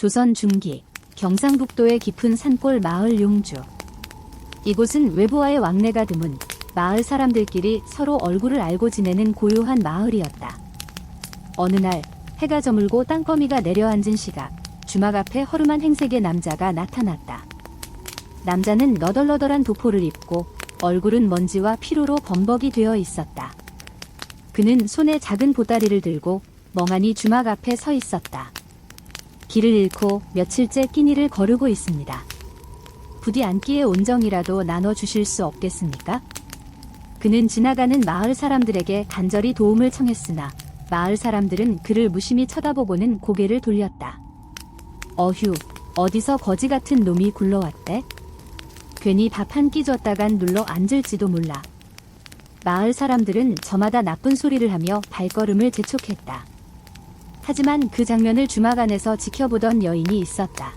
조선 중기 경상북도의 깊은 산골 마을 용주. 이곳은 외부와의 왕래가 드문 마을 사람들끼리 서로 얼굴을 알고 지내는 고요한 마을이었다. 어느 날 해가 저물고 땅거미가 내려앉은 시각, 주막 앞에 허름한 행색의 남자가 나타났다. 남자는 너덜너덜한 도포를 입고 얼굴은 먼지와 피로로 범벅이 되어 있었다. 그는 손에 작은 보따리를 들고 멍하니 주막 앞에 서 있었다. 길을 잃고 며칠째 끼니를 거르고 있습니다. 부디 한 끼의 온정이라도 나눠주실 수 없겠습니까? 그는 지나가는 마을 사람들에게 간절히 도움을 청했으나 마을 사람들은 그를 무심히 쳐다보고는 고개를 돌렸다. 어휴, 어디서 거지 같은 놈이 굴러왔대? 괜히 밥 한 끼 줬다간 눌러 앉을지도 몰라. 마을 사람들은 저마다 나쁜 소리를 하며 발걸음을 재촉했다. 하지만 그 장면을 주막 안에서 지켜보던 여인이 있었다.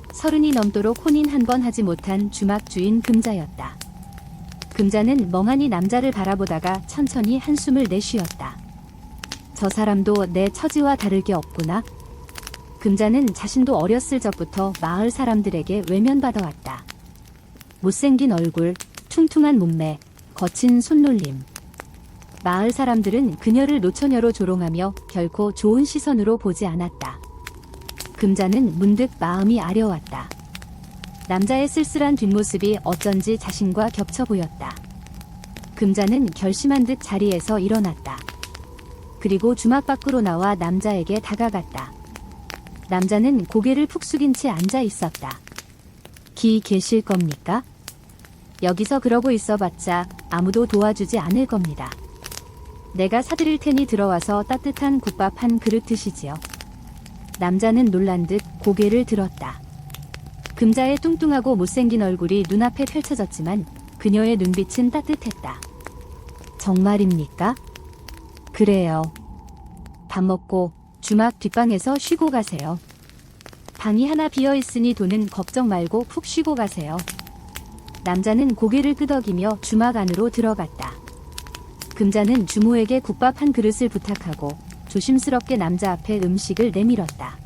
30이 넘도록 혼인 한 번 하지 못한 주막 주인 금자였다. 금자는 멍하니 남자를 바라보다가 천천히 한숨을 내쉬었다. 저 사람도 내 처지와 다를 게 없구나. 금자는 자신도 어렸을 적부터 마을 사람들에게 외면받아왔다. 못생긴 얼굴, 퉁퉁한 몸매, 거친 손놀림. 마을 사람들은 그녀를 노처녀로 조롱하며 결코 좋은 시선으로 보지 않았다. 금자는 문득 마음이 아려왔다. 남자의 쓸쓸한 뒷모습이 어쩐지 자신과 겹쳐 보였다. 금자는 결심한 듯 자리에서 일어났다. 그리고 주막 밖으로 나와 남자에게 다가갔다. 남자는 고개를 푹 숙인 채 앉아 있었다. 기 계실 겁니까? 여기서 그러고 있어봤자 아무도 도와주지 않을 겁니다. 내가 사드릴 테니 들어와서 따뜻한 국밥 한 그릇 드시지요. 남자는 놀란 듯 고개를 들었다. 금자의 뚱뚱하고 못생긴 얼굴이 눈앞에 펼쳐졌지만 그녀의 눈빛은 따뜻했다. 정말입니까? 그래요. 밥 먹고 주막 뒷방에서 쉬고 가세요. 방이 하나 비어있으니 돈은 걱정 말고 푹 쉬고 가세요. 남자는 고개를 끄덕이며 주막 안으로 들어갔다. 금자는 주모에게 국밥 한 그릇을 부탁하고 조심스럽게 남자 앞에 음식을 내밀었다.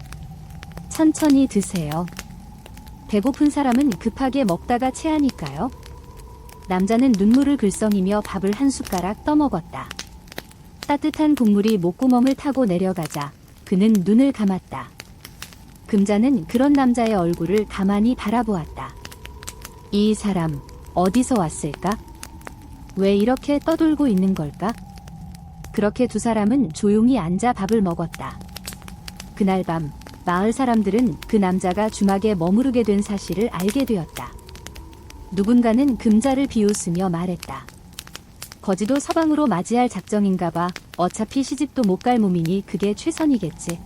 천천히 드세요. 배고픈 사람은 급하게 먹다가 체하니까요. 남자는 눈물을 글썽이며 밥을 한 숟가락 떠먹었다. 따뜻한 국물이 목구멍을 타고 내려가자 그는 눈을 감았다. 금자는 그런 남자의 얼굴을 가만히 바라보았다. 이 사람 어디서 왔을까? 왜 이렇게 떠돌고 있는 걸까? 그렇게 두 사람은 조용히 앉아 밥을 먹었다. 그날 밤 마을 사람들은 그 남자가 주막에 머무르게 된 사실을 알게 되었다. 누군가는 금자를 비웃으며 말했다. 거지도 서방으로 맞이할 작정인가 봐. 어차피 시집도 못 갈 몸이니 그게 최선이겠지.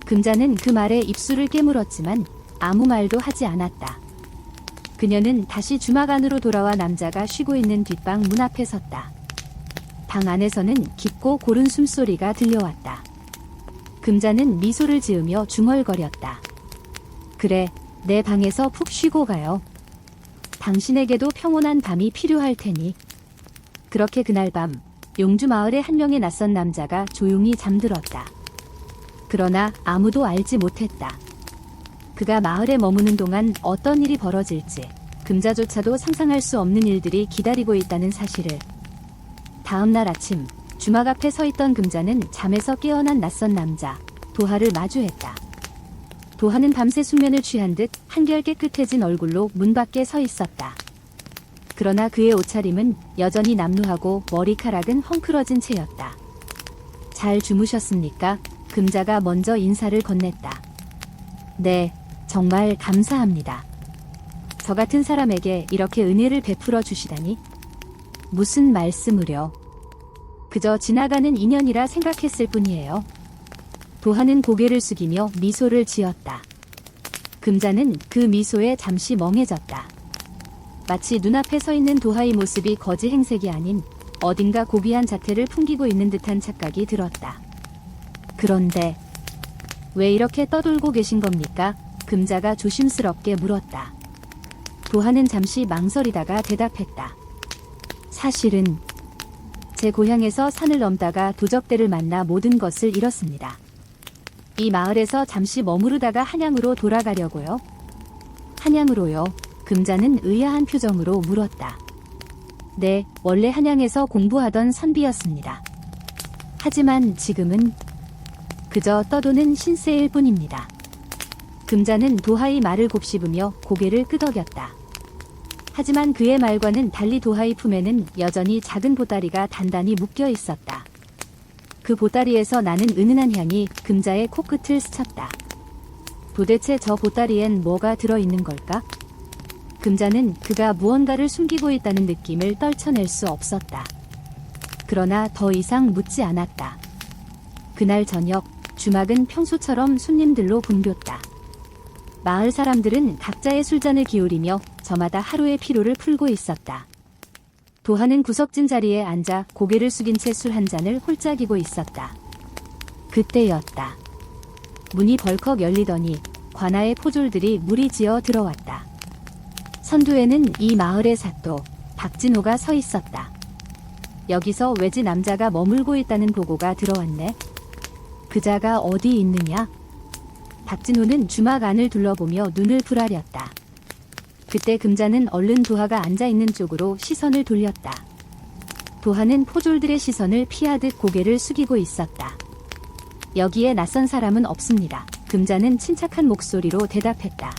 금자는 그 말에 입술을 깨물었지만 아무 말도 하지 않았다. 그녀는 다시 주막 안으로 돌아와 남자가 쉬고 있는 뒷방 문 앞에 섰다. 방 안에서는 깊고 고른 숨소리가 들려왔다. 금자는 미소를 지으며 중얼거렸다. 그래, 내 방에서 푹 쉬고 가요. 당신에게도 평온한 밤이 필요할 테니. 그렇게 그날 밤 용주 마을의 한 명의 낯선 남자가 조용히 잠들었다. 그러나 아무도 알지 못했다. 그가 마을에 머무는 동안 어떤 일이 벌어질지 금자조차도 상상할 수 없는 일들이 기다리고 있다는 사실을. 다음 날 아침 주막 앞에 서 있던 금자는 잠에서 깨어난 낯선 남자 도하를 마주했다. 도하는 밤새 숙면을 취한 듯 한결 깨끗해진 얼굴로 문 밖에 서 있었다. 그러나 그의 옷차림은 여전히 남루하고 머리카락은 헝클어진 채였다. 잘 주무셨습니까? 금자가 먼저 인사를 건넸다. 네, 정말 감사합니다. 저 같은 사람에게 이렇게 은혜를 베풀어 주시다니. 무슨 말씀을요? 그저 지나가는 인연이라 생각했을 뿐이에요. 도하는 고개를 숙이며 미소를 지었다. 금자는 그 미소에 잠시 멍해졌다. 마치 눈앞에 서 있는 도하의 모습이 거지 행색이 아닌 어딘가 고귀한 자태를 풍기고 있는 듯한 착각이 들었다. 그런데 왜 이렇게 떠돌고 계신 겁니까? 금자가 조심스럽게 물었다. 도하는 잠시 망설이다가 대답했다. 사실은 제 고향에서 산을 넘다가 도적들을 만나 모든 것을 잃었습니다. 이 마을에서 잠시 머무르다가 한양으로 돌아가려고요. 한양으로요? 금자는 의아한 표정으로 물었다. 네, 원래 한양에서 공부하던 선비였습니다. 하지만 지금은 그저 떠도는 신세일 뿐입니다. 금자는 도하의 말을 곱씹으며 고개를 끄덕였다. 하지만 그의 말과는 달리 도하의 품에는 여전히 작은 보따리가 단단히 묶여 있었다. 그 보따리에서 나는 은은한 향이 금자의 코끝을 스쳤다. 도대체 저 보따리엔 뭐가 들어있는 걸까? 금자는 그가 무언가를 숨기고 있다는 느낌을 떨쳐낼 수 없었다. 그러나 더 이상 묻지 않았다. 그날 저녁, 주막은 평소처럼 손님들로 붐볐다. 마을 사람들은 각자의 술잔을 기울이며 저마다 하루의 피로를 풀고 있었다. 도하는 구석진 자리에 앉아 고개를 숙인 채 술 한 잔을 홀짝이고 있었다. 그때였다. 문이 벌컥 열리더니 관아의 포졸들이 무리지어 들어왔다. 선두에는 이 마을의 사또 박진호가 서 있었다. 여기서 외지 남자가 머물고 있다는 보고가 들어왔네. 그자가 어디 있느냐? 박진호는 주막 안을 둘러보며 눈을 부라렸다. 그때 금자는 얼른 도하가 앉아있는 쪽으로 시선을 돌렸다. 도하는 포졸들의 시선을 피하듯 고개를 숙이고 있었다. 여기에 낯선 사람은 없습니다. 금자는 침착한 목소리로 대답했다.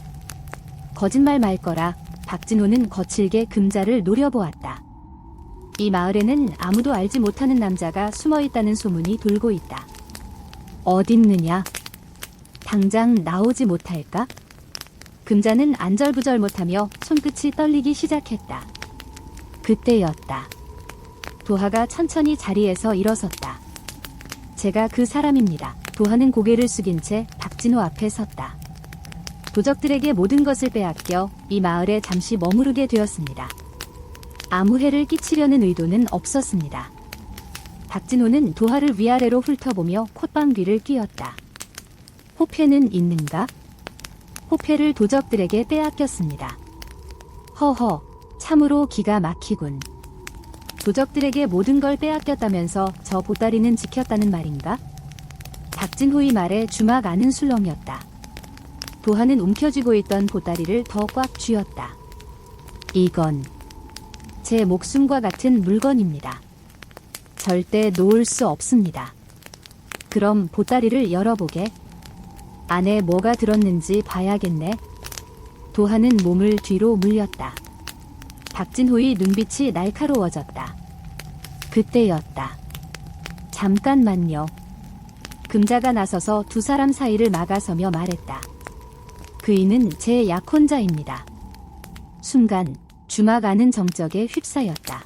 거짓말 말 거라. 박진호는 거칠게 금자를 노려보았다. 이 마을에는 아무도 알지 못하는 남자가 숨어있다는 소문이 돌고 있다. 어딨느냐? 당장 나오지 못할까? 금자는 안절부절 못하며 손끝이 떨리기 시작했다. 그때였다. 도하가 천천히 자리에서 일어섰다. 제가 그 사람입니다. 도하는 고개를 숙인 채 박진호 앞에 섰다. 도적들에게 모든 것을 빼앗겨 이 마을에 잠시 머무르게 되었습니다. 아무 해를 끼치려는 의도는 없었습니다. 박진호는 도하를 위아래로 훑어보며 콧방귀를 뀌었다. 호패는 있는가? 호패를 도적들에게 빼앗겼습니다. 허허, 참으로 기가 막히군. 도적들에게 모든 걸 빼앗겼다면서 저 보따리는 지켰다는 말인가? 박진호의 말에 주막 안은 술렁였다. 도하는 움켜쥐고 있던 보따리를 더 꽉 쥐었다. 이건 제 목숨과 같은 물건입니다. 절대 놓을 수 없습니다. 그럼 보따리를 열어보게. 안에 뭐가 들었는지 봐야겠네. 도하는 몸을 뒤로 물렸다. 박진호의 눈빛이 날카로워졌다. 그때였다. 잠깐만요. 금자가 나서서 두 사람 사이를 막아서며 말했다. 그이는 제 약혼자입니다. 순간 주막 안은 정적에 휩싸였다.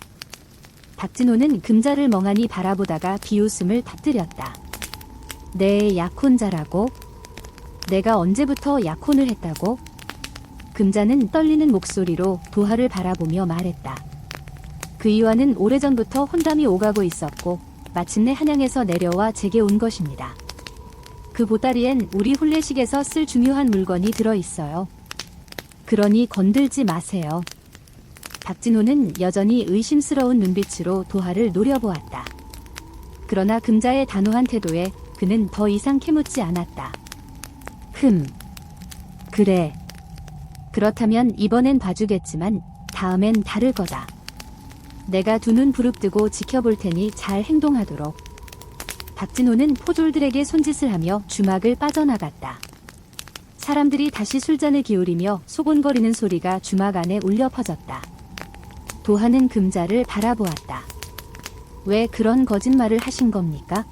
박진호는 금자를 멍하니 바라보다가 비웃음을 터뜨렸다. 내 약혼자라고? 내가 언제부터 약혼을 했다고? 금자는 떨리는 목소리로 도하를 바라보며 말했다. 그이와는 오래전부터 혼담이 오가고 있었고 마침내 한양에서 내려와 제게 온 것입니다. 그 보따리엔 우리 혼례식에서 쓸 중요한 물건이 들어있어요. 그러니 건들지 마세요. 박진호는 여전히 의심스러운 눈빛으로 도하를 노려보았다. 그러나 금자의 단호한 태도에 그는 더 이상 캐묻지 않았다. 그래. 그렇다면 이번엔 봐주겠지만 다음엔 다를 거다. 내가 두 눈 부릅뜨고 지켜볼 테니 잘 행동하도록. 박진호는 포졸들에게 손짓을 하며 주막을 빠져나갔다. 사람들이 다시 술잔을 기울이며 소곤거리는 소리가 주막 안에 울려 퍼졌다. 도하는 금자를 바라보았다. 왜 그런 거짓말을 하신 겁니까?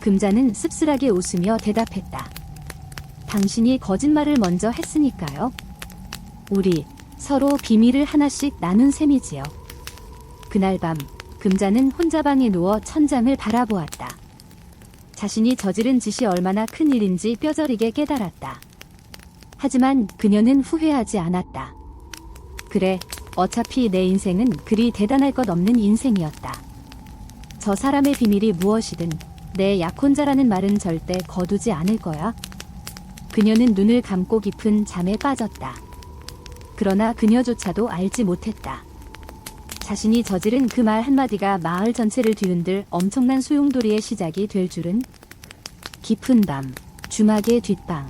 금자는 씁쓸하게 웃으며 대답했다. 당신이 거짓말을 먼저 했으니까요. 우리 서로 비밀을 하나씩 나눈 셈이지요. 그날 밤 금자는 혼자 방에 누워 천장을 바라보았다. 자신이 저지른 짓이 얼마나 큰 일인지 뼈저리게 깨달았다. 하지만 그녀는 후회하지 않았다. 그래, 어차피 내 인생은 그리 대단할 것 없는 인생이었다. 저 사람의 비밀이 무엇이든 내 약혼자라는 말은 절대 거두지 않을 거야. 그녀는 눈을 감고 깊은 잠에 빠졌다. 그러나 그녀조차도 알지 못했다. 자신이 저지른 그 말 한마디가 마을 전체를 뒤흔들 엄청난 소용돌이의 시작이 될 줄은. 깊은 밤 주막의 뒷방.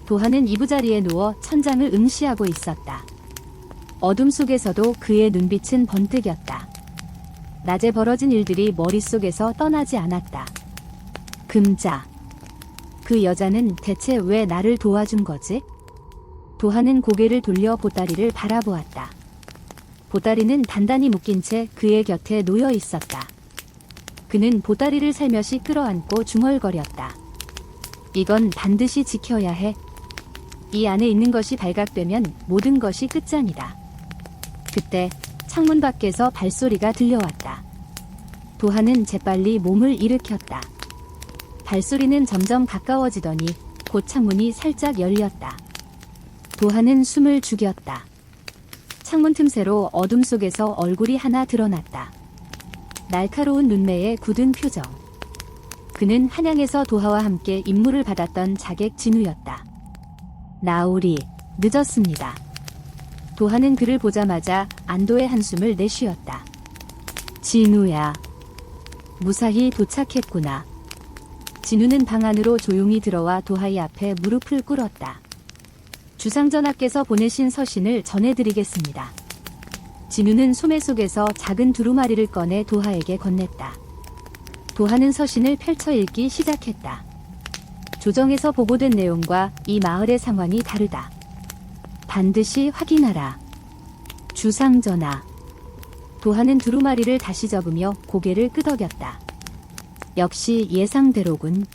도하는 이부자리에 누워 천장을 응시하고 있었다. 어둠 속에서도 그의 눈빛은 번뜩였다. 낮에 벌어진 일들이 머릿속에서 떠나지 않았다. 금자. 그 여자는 대체 왜 나를 도와준 거지? 도하는 고개를 돌려 보따리를 바라보았다. 보따리는 단단히 묶인 채 그의 곁에 놓여 있었다. 그는 보따리를 살며시 끌어안고 중얼거렸다. 이건 반드시 지켜야 해. 이 안에 있는 것이 발각되면 모든 것이 끝장이다. 그때 창문 밖에서 발소리가 들려왔다. 도하는 재빨리 몸을 일으켰다. 발소리는 점점 가까워지더니 곧 창문이 살짝 열렸다. 도하는 숨을 죽였다. 창문 틈새로 어둠 속에서 얼굴이 하나 드러났다. 날카로운 눈매에 굳은 표정. 그는 한양에서 도하와 함께 임무를 받았던 자객 진우였다. 나으리, 늦었습니다. 도하는 그를 보자마자 안도의 한숨을 내쉬었다. 진우야. 무사히 도착했구나. 진우는 방 안으로 조용히 들어와 도하의 앞에 무릎을 꿇었다. 주상전하께서 보내신 서신을 전해드리겠습니다. 진우는 소매 속에서 작은 두루마리를 꺼내 도하에게 건넸다. 도하는 서신을 펼쳐 읽기 시작했다. 조정에서 보고된 내용과 이 마을의 상황이 다르다. 반드시 확인하라. 주상전하. 도하는 두루마리를 다시 접으며 고개를 끄덕였다. 역시 예상대로군.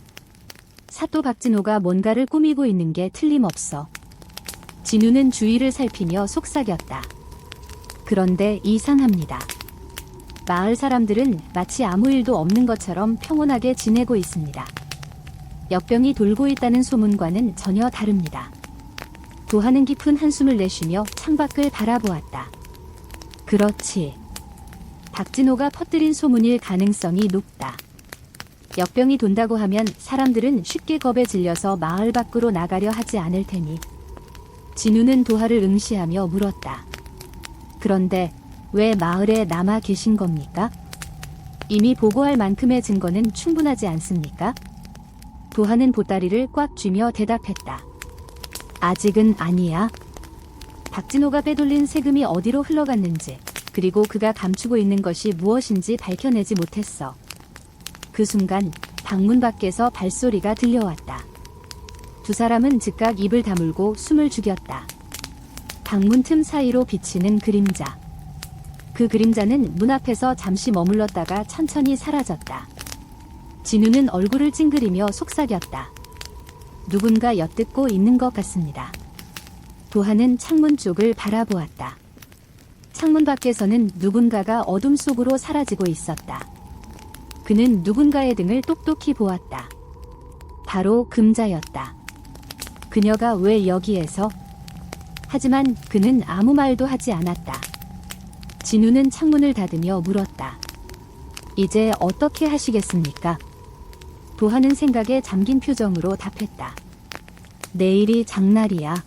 사또 박진호가 뭔가를 꾸미고 있는 게 틀림없어. 진우는 주위를 살피며 속삭였다. 그런데 이상합니다. 마을 사람들은 마치 아무 일도 없는 것처럼 평온하게 지내고 있습니다. 역병이 돌고 있다는 소문과는 전혀 다릅니다. 도하는 깊은 한숨을 내쉬며 창밖을 바라보았다. 그렇지. 박진호가 퍼뜨린 소문일 가능성이 높다. 역병이 돈다고 하면 사람들은 쉽게 겁에 질려서 마을 밖으로 나가려 하지 않을 테니. 진우는 도하를 응시하며 물었다. 그런데 왜 마을에 남아 계신 겁니까? 이미 보고할 만큼의 증거는 충분하지 않습니까? 도하는 보따리를 꽉 쥐며 대답했다. 아직은 아니야. 박진호가 빼돌린 세금이 어디로 흘러갔는지, 그리고 그가 감추고 있는 것이 무엇인지 밝혀내지 못했어. 그 순간 방문 밖에서 발소리가 들려왔다. 두 사람은 즉각 입을 다물고 숨을 죽였다. 방문 틈 사이로 비치는 그림자. 그 그림자는 문 앞에서 잠시 머물렀다가 천천히 사라졌다. 진우는 얼굴을 찡그리며 속삭였다. 누군가 엿듣고 있는 것 같습니다. 도하는 창문 쪽을 바라보았다. 창문 밖에서는 누군가가 어둠 속으로 사라지고 있었다. 그는 누군가의 등을 똑똑히 보았다. 바로 금자였다. 그녀가 왜 여기에서? 하지만 그는 아무 말도 하지 않았다. 진우는 창문을 닫으며 물었다. 이제 어떻게 하시겠습니까? 도하는 생각에 잠긴 표정으로 답했다. 내일이 장날이야.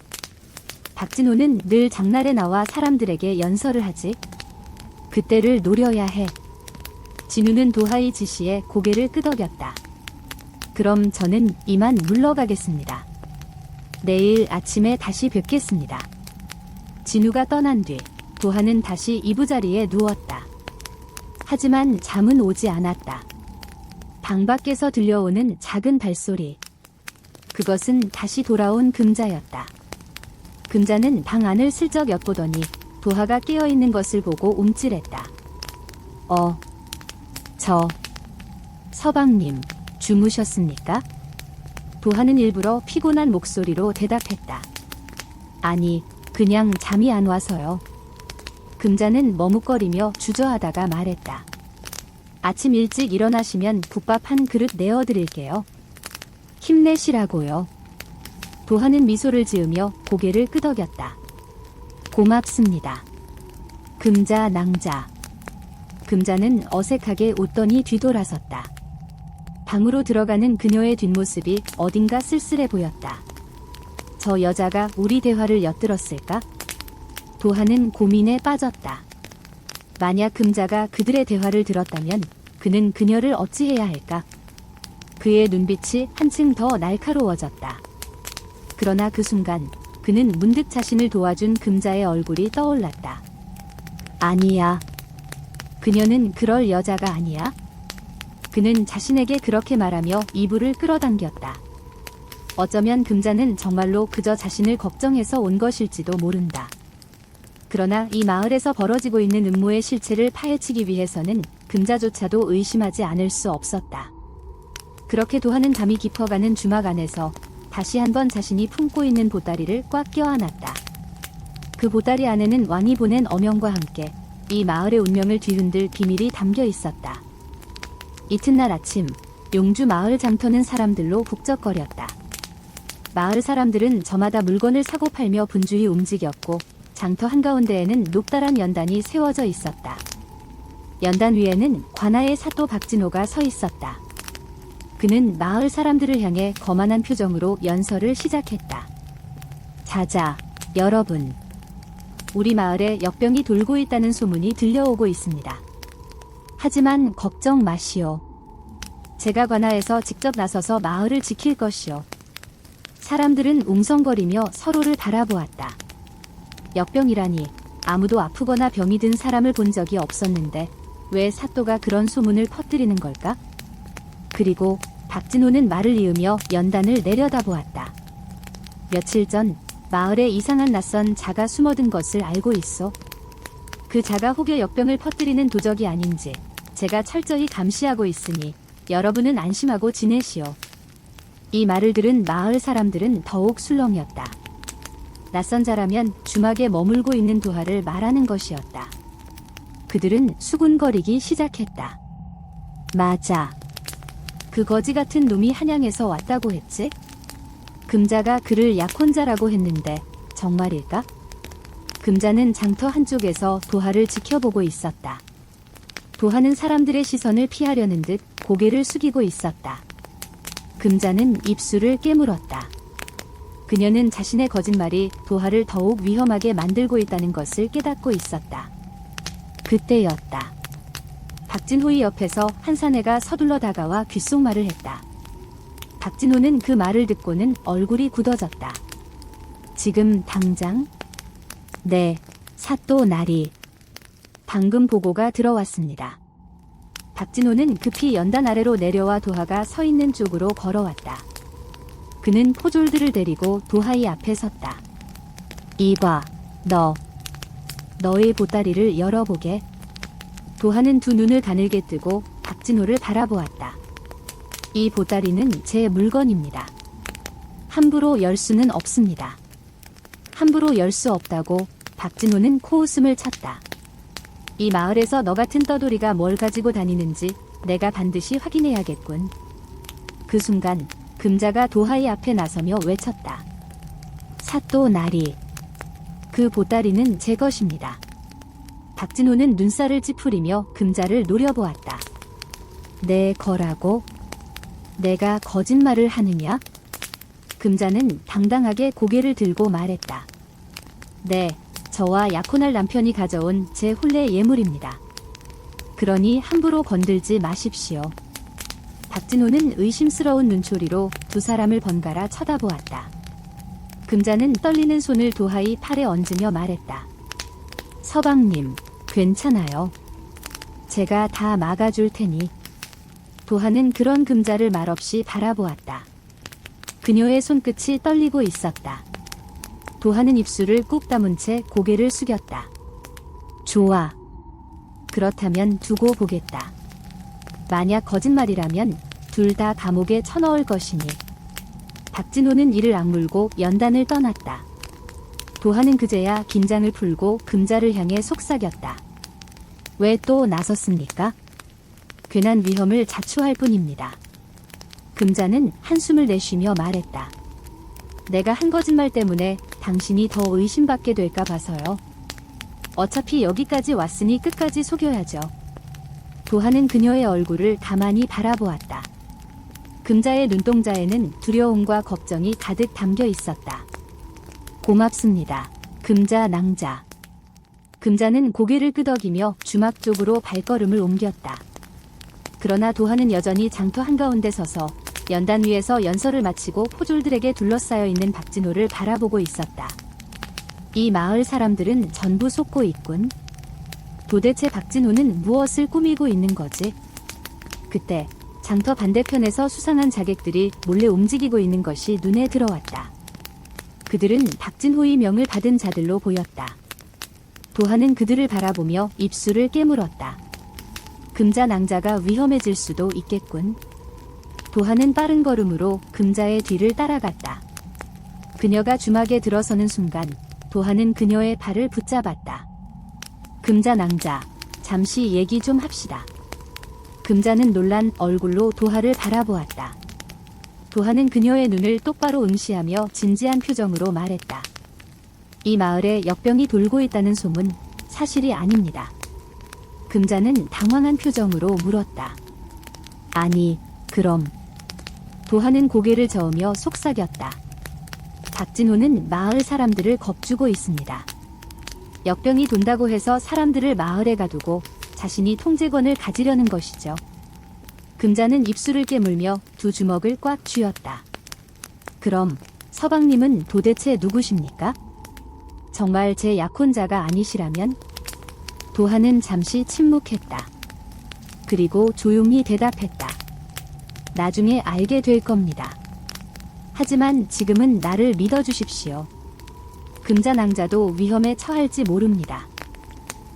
박진호는 늘 장날에 나와 사람들에게 연설을 하지. 그때를 노려야 해. 진우는 도하의 지시에 고개를 끄덕였다. 그럼 저는 이만 물러가겠습니다. 내일 아침에 다시 뵙겠습니다. 진우가 떠난 뒤 도하는 다시 이부자리에 누웠다. 하지만 잠은 오지 않았다. 방 밖에서 들려오는 작은 발소리. 그것은 다시 돌아온 금자였다. 금자는 방 안을 슬쩍 엿보더니 도하가 깨어있는 것을 보고 움찔했다. 서방님, 주무셨습니까? 도하는 일부러 피곤한 목소리로 대답했다. 아니, 그냥 잠이 안 와서요. 금자는 머뭇거리며 주저하다가 말했다. 아침 일찍 일어나시면 국밥 한 그릇 내어드릴게요. 힘내시라고요. 도하는 미소를 지으며 고개를 끄덕였다. 고맙습니다. 금자 낭자. 금자는 어색하게 웃더니 뒤돌아섰다. 방으로 들어가는 그녀의 뒷모습이 어딘가 쓸쓸해 보였다. 저 여자가 우리 대화를 엿들었을까? 도하는 고민에 빠졌다. 만약 금자가 그들의 대화를 들었다면 그는 그녀를 어찌해야 할까? 그의 눈빛이 한층 더 날카로워졌다. 그러나 그 순간 그는 문득 자신을 도와준 금자의 얼굴이 떠올랐다. 아니야. 그녀는 그럴 여자가 아니야. 그는 자신에게 그렇게 말하며 이불을 끌어당겼다. 어쩌면 금자는 정말로 그저 자신을 걱정해서 온 것일지도 모른다. 그러나 이 마을에서 벌어지고 있는 음모의 실체를 파헤치기 위해서는 금자조차도 의심하지 않을 수 없었다. 그렇게 도하는 담이 깊어가는 주막 안에서 다시 한번 자신이 품고 있는 보따리를 꽉 껴안았다. 그 보따리 안에는 왕이 보낸 어명과 함께 이 마을의 운명을 뒤흔들 비밀이 담겨 있었다. 이튿날 아침, 용주 마을 장터는 사람들로 북적거렸다. 마을 사람들은 저마다 물건을 사고 팔며 분주히 움직였고 장터 한가운데에는 높다란 연단이 세워져 있었다. 연단 위에는 관아의 사또 박진호가 서 있었다. 그는 마을 사람들을 향해 거만한 표정으로 연설을 시작했다. 자자, 여러분. 우리 마을에 역병이 돌고 있다는 소문이 들려오고 있습니다. 하지만 걱정 마시오. 제가 관아에서 직접 나서서 마을을 지킬 것이오. 사람들은 웅성거리며 서로를 바라보았다. 역병이라니 아무도 아프거나 병이 든 사람을 본 적이 없었는데 왜 사또가 그런 소문을 퍼뜨리는 걸까? 그리고 박진호는 말을 이으며 연단을 내려다보았다. 며칠 전 마을에 이상한 낯선 자가 숨어든 것을 알고 있어. 그 자가 혹여 역병을 퍼뜨리는 도적이 아닌지 제가 철저히 감시하고 있으니 여러분은 안심하고 지내시오. 이 말을 들은 마을 사람들은 더욱 술렁였다. 낯선 자라면 주막에 머물고 있는 도하를 말하는 것이었다. 그들은 수군거리기 시작했다. 맞아. 그 거지 같은 놈이 한양에서 왔다고 했지? 금자가 그를 약혼자라고 했는데 정말일까? 금자는 장터 한쪽에서 도하를 지켜보고 있었다. 도하는 사람들의 시선을 피하려는 듯 고개를 숙이고 있었다. 금자는 입술을 깨물었다. 그녀는 자신의 거짓말이 도하를 더욱 위험하게 만들고 있다는 것을 깨닫고 있었다. 그때였다. 박진호의 옆에서 한 사내가 서둘러 다가와 귓속말을 했다. 박진호는 그 말을 듣고는 얼굴이 굳어졌다. 지금 당장? 네, 사또 나리. 방금 보고가 들어왔습니다. 박진호는 급히 연단 아래로 내려와 도하가 서 있는 쪽으로 걸어왔다. 그는 포졸들을 데리고 도하의 앞에 섰다. 이봐, 너의 보따리를 열어보게. 도하는 두 눈을 가늘게 뜨고 박진호를 바라보았다. 이 보따리는 제 물건입니다. 함부로 열 수는 없습니다. 함부로 열 수 없다고 박진호는 코웃음을 쳤다. 이 마을에서 너 같은 떠돌이가 뭘 가지고 다니는지 내가 반드시 확인해야겠군. 그 순간 금자가 도하의 앞에 나서며 외쳤다. 사또 나리. 그 보따리는 제 것입니다. 박진호는 눈살을 찌푸리며 금자를 노려보았다. 내 거라고? 내가 거짓말을 하느냐? 금자는 당당하게 고개를 들고 말했다. 네, 저와 약혼할 남편이 가져온 제 혼례 예물입니다. 그러니 함부로 건들지 마십시오. 박진호는 의심스러운 눈초리로 두 사람을 번갈아 쳐다보았다. 금자는 떨리는 손을 도하의 팔에 얹으며 말했다. 서방님, 괜찮아요. 제가 다 막아줄 테니. 도하는 그런 금자를 말없이 바라보았다. 그녀의 손끝이 떨리고 있었다. 도하는 입술을 꾹 다문 채 고개를 숙였다. 좋아. 그렇다면 두고 보겠다. 만약 거짓말이라면 둘 다 감옥에 쳐넣을 것이니. 박진호는 이를 악물고 연단을 떠났다. 도하는 그제야 긴장을 풀고 금자를 향해 속삭였다. 왜 또 나섰습니까? 괜한 위험을 자초할 뿐입니다. 금자는 한숨을 내쉬며 말했다. 내가 한 거짓말 때문에 당신이 더 의심받게 될까 봐서요. 어차피 여기까지 왔으니 끝까지 속여야죠. 도하는 그녀의 얼굴을 가만히 바라보았다. 금자의 눈동자에는 두려움과 걱정이 가득 담겨 있었다. 고맙습니다. 금자 낭자. 금자는 고개를 끄덕이며 주막 쪽으로 발걸음을 옮겼다. 그러나 도하는 여전히 장터 한가운데 서서 연단 위에서 연설을 마치고 포졸들에게 둘러싸여 있는 박진호를 바라보고 있었다. 이 마을 사람들은 전부 속고 있군. 도대체 박진호는 무엇을 꾸미고 있는 거지? 그때 장터 반대편에서 수상한 자객들이 몰래 움직이고 있는 것이 눈에 들어왔다. 그들은 박진호의 명을 받은 자들로 보였다. 도하는 그들을 바라보며 입술을 깨물었다. 금자 낭자가 위험해질 수도 있겠군. 도하는 빠른 걸음으로 금자의 뒤를 따라갔다. 그녀가 주막에 들어서는 순간 도하는 그녀의 발을 붙잡았다. 금자 낭자, 잠시 얘기 좀 합시다. 금자는 놀란 얼굴로 도하를 바라보았다. 도하는 그녀의 눈을 똑바로 응시하며 진지한 표정으로 말했다. 이 마을에 역병이 돌고 있다는 소문 사실이 아닙니다. 금자는 당황한 표정으로 물었다. 아니, 그럼. 도하는 고개를 저으며 속삭였다. 박진호는 마을 사람들을 겁주고 있습니다. 역병이 돈다고 해서 사람들을 마을에 가두고 자신이 통제권을 가지려는 것이죠. 금자는 입술을 깨물며 두 주먹을 꽉 쥐었다. 그럼 서방님은 도대체 누구십니까? 정말 제 약혼자가 아니시라면? 도하는 잠시 침묵했다. 그리고 조용히 대답했다. 나중에 알게 될 겁니다. 하지만 지금은 나를 믿어주십시오. 금자 낭자도 위험에 처할지 모릅니다.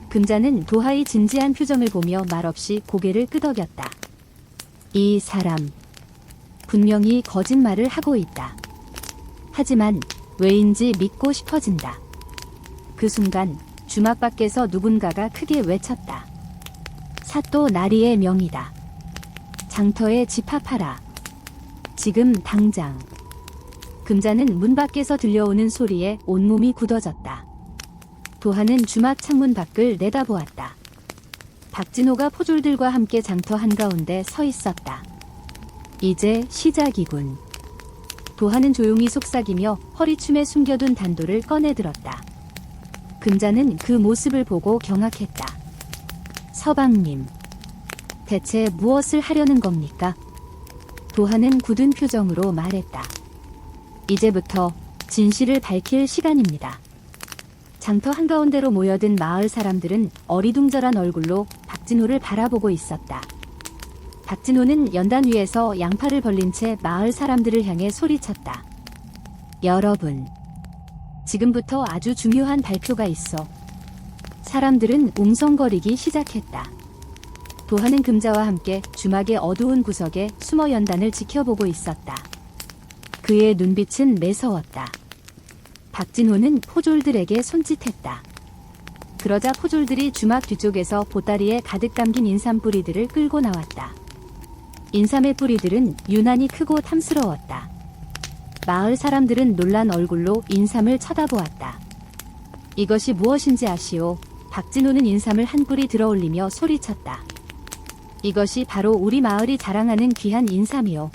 금자는 도하의 진지한 표정을 보며 말없이 고개를 끄덕였다. 이 사람, 분명히 거짓말을 하고 있다. 하지만 왜인지 믿고 싶어진다. 그 순간 주막 밖에서 누군가가 크게 외쳤다. 사또 나리의 명이다. 장터에 집합하라. 지금 당장. 금자는 문 밖에서 들려오는 소리에 온몸이 굳어졌다. 도하는 주막 창문 밖을 내다보았다. 박진호가 포졸들과 함께 장터 한가운데 서 있었다. 이제 시작이군. 도하는 조용히 속삭이며 허리춤에 숨겨둔 단도를 꺼내들었다. 금자는 그 모습을 보고 경악했다. 서방님, 대체 무엇을 하려는 겁니까? 도하는 굳은 표정으로 말했다. 이제부터 진실을 밝힐 시간입니다. 장터 한가운데로 모여든 마을 사람들은 어리둥절한 얼굴로 박진호를 바라보고 있었다. 박진호는 연단 위에서 양팔을 벌린 채 마을 사람들을 향해 소리쳤다. 여러분, 지금부터 아주 중요한 발표가 있어. 사람들은 웅성거리기 시작했다. 도하는 금자와 함께 주막의 어두운 구석에 숨어 연단을 지켜보고 있었다. 그의 눈빛은 매서웠다. 박진호는 포졸들에게 손짓했다. 그러자 포졸들이 주막 뒤쪽에서 보따리에 가득 담긴 인삼 뿌리들을 끌고 나왔다. 인삼의 뿌리들은 유난히 크고 탐스러웠다. 마을 사람들은 놀란 얼굴로 인삼을 쳐다보았다. 이것이 무엇인지 아시오? 박진호는 인삼을 한 뿌리 들어올리며 소리쳤다. 이것이 바로 우리 마을이 자랑하는 귀한 인삼이오.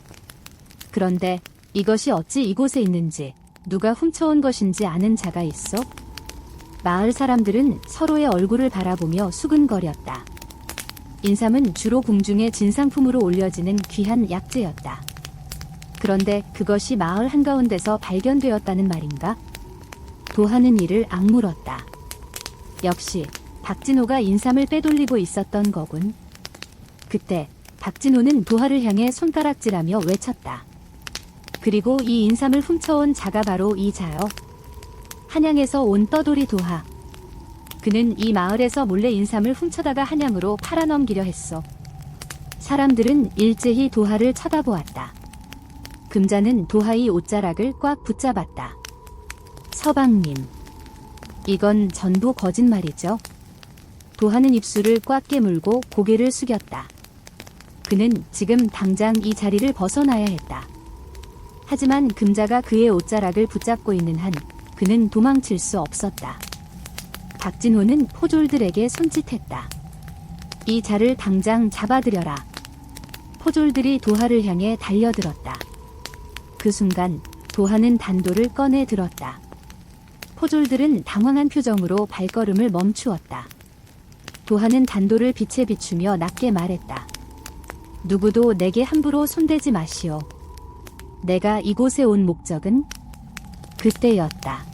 그런데 이것이 어찌 이곳에 있는지, 누가 훔쳐온 것인지 아는 자가 있어? 마을 사람들은 서로의 얼굴을 바라보며 수근거렸다. 인삼은 주로 궁중의 진상품으로 올려지는 귀한 약재였다. 그런데 그것이 마을 한가운데서 발견되었다는 말인가? 도하는 이를 악물었다. 역시 박진호가 인삼을 빼돌리고 있었던 거군. 그때 박진호는 도하를 향해 손가락질하며 외쳤다. 그리고 이 인삼을 훔쳐온 자가 바로 이 자요. 한양에서 온 떠돌이 도하. 그는 이 마을에서 몰래 인삼을 훔쳐다가 한양으로 팔아넘기려 했어. 사람들은 일제히 도하를 쳐다보았다. 금자는 도하의 옷자락을 꽉 붙잡았다. 서방님, 이건 전부 거짓말이죠? 도하는 입술을 꽉 깨물고 고개를 숙였다. 그는 지금 당장 이 자리를 벗어나야 했다. 하지만 금자가 그의 옷자락을 붙잡고 있는 한 그는 도망칠 수 없었다. 박진호는 포졸들에게 손짓했다. 이 자를 당장 잡아들여라. 포졸들이 도하를 향해 달려들었다. 그 순간 도하는 단도를 꺼내 들었다. 포졸들은 당황한 표정으로 발걸음을 멈추었다. 도하는 단도를 빛에 비추며 낮게 말했다. 누구도 내게 함부로 손대지 마시오. 내가 이곳에 온 목적은 그때였다.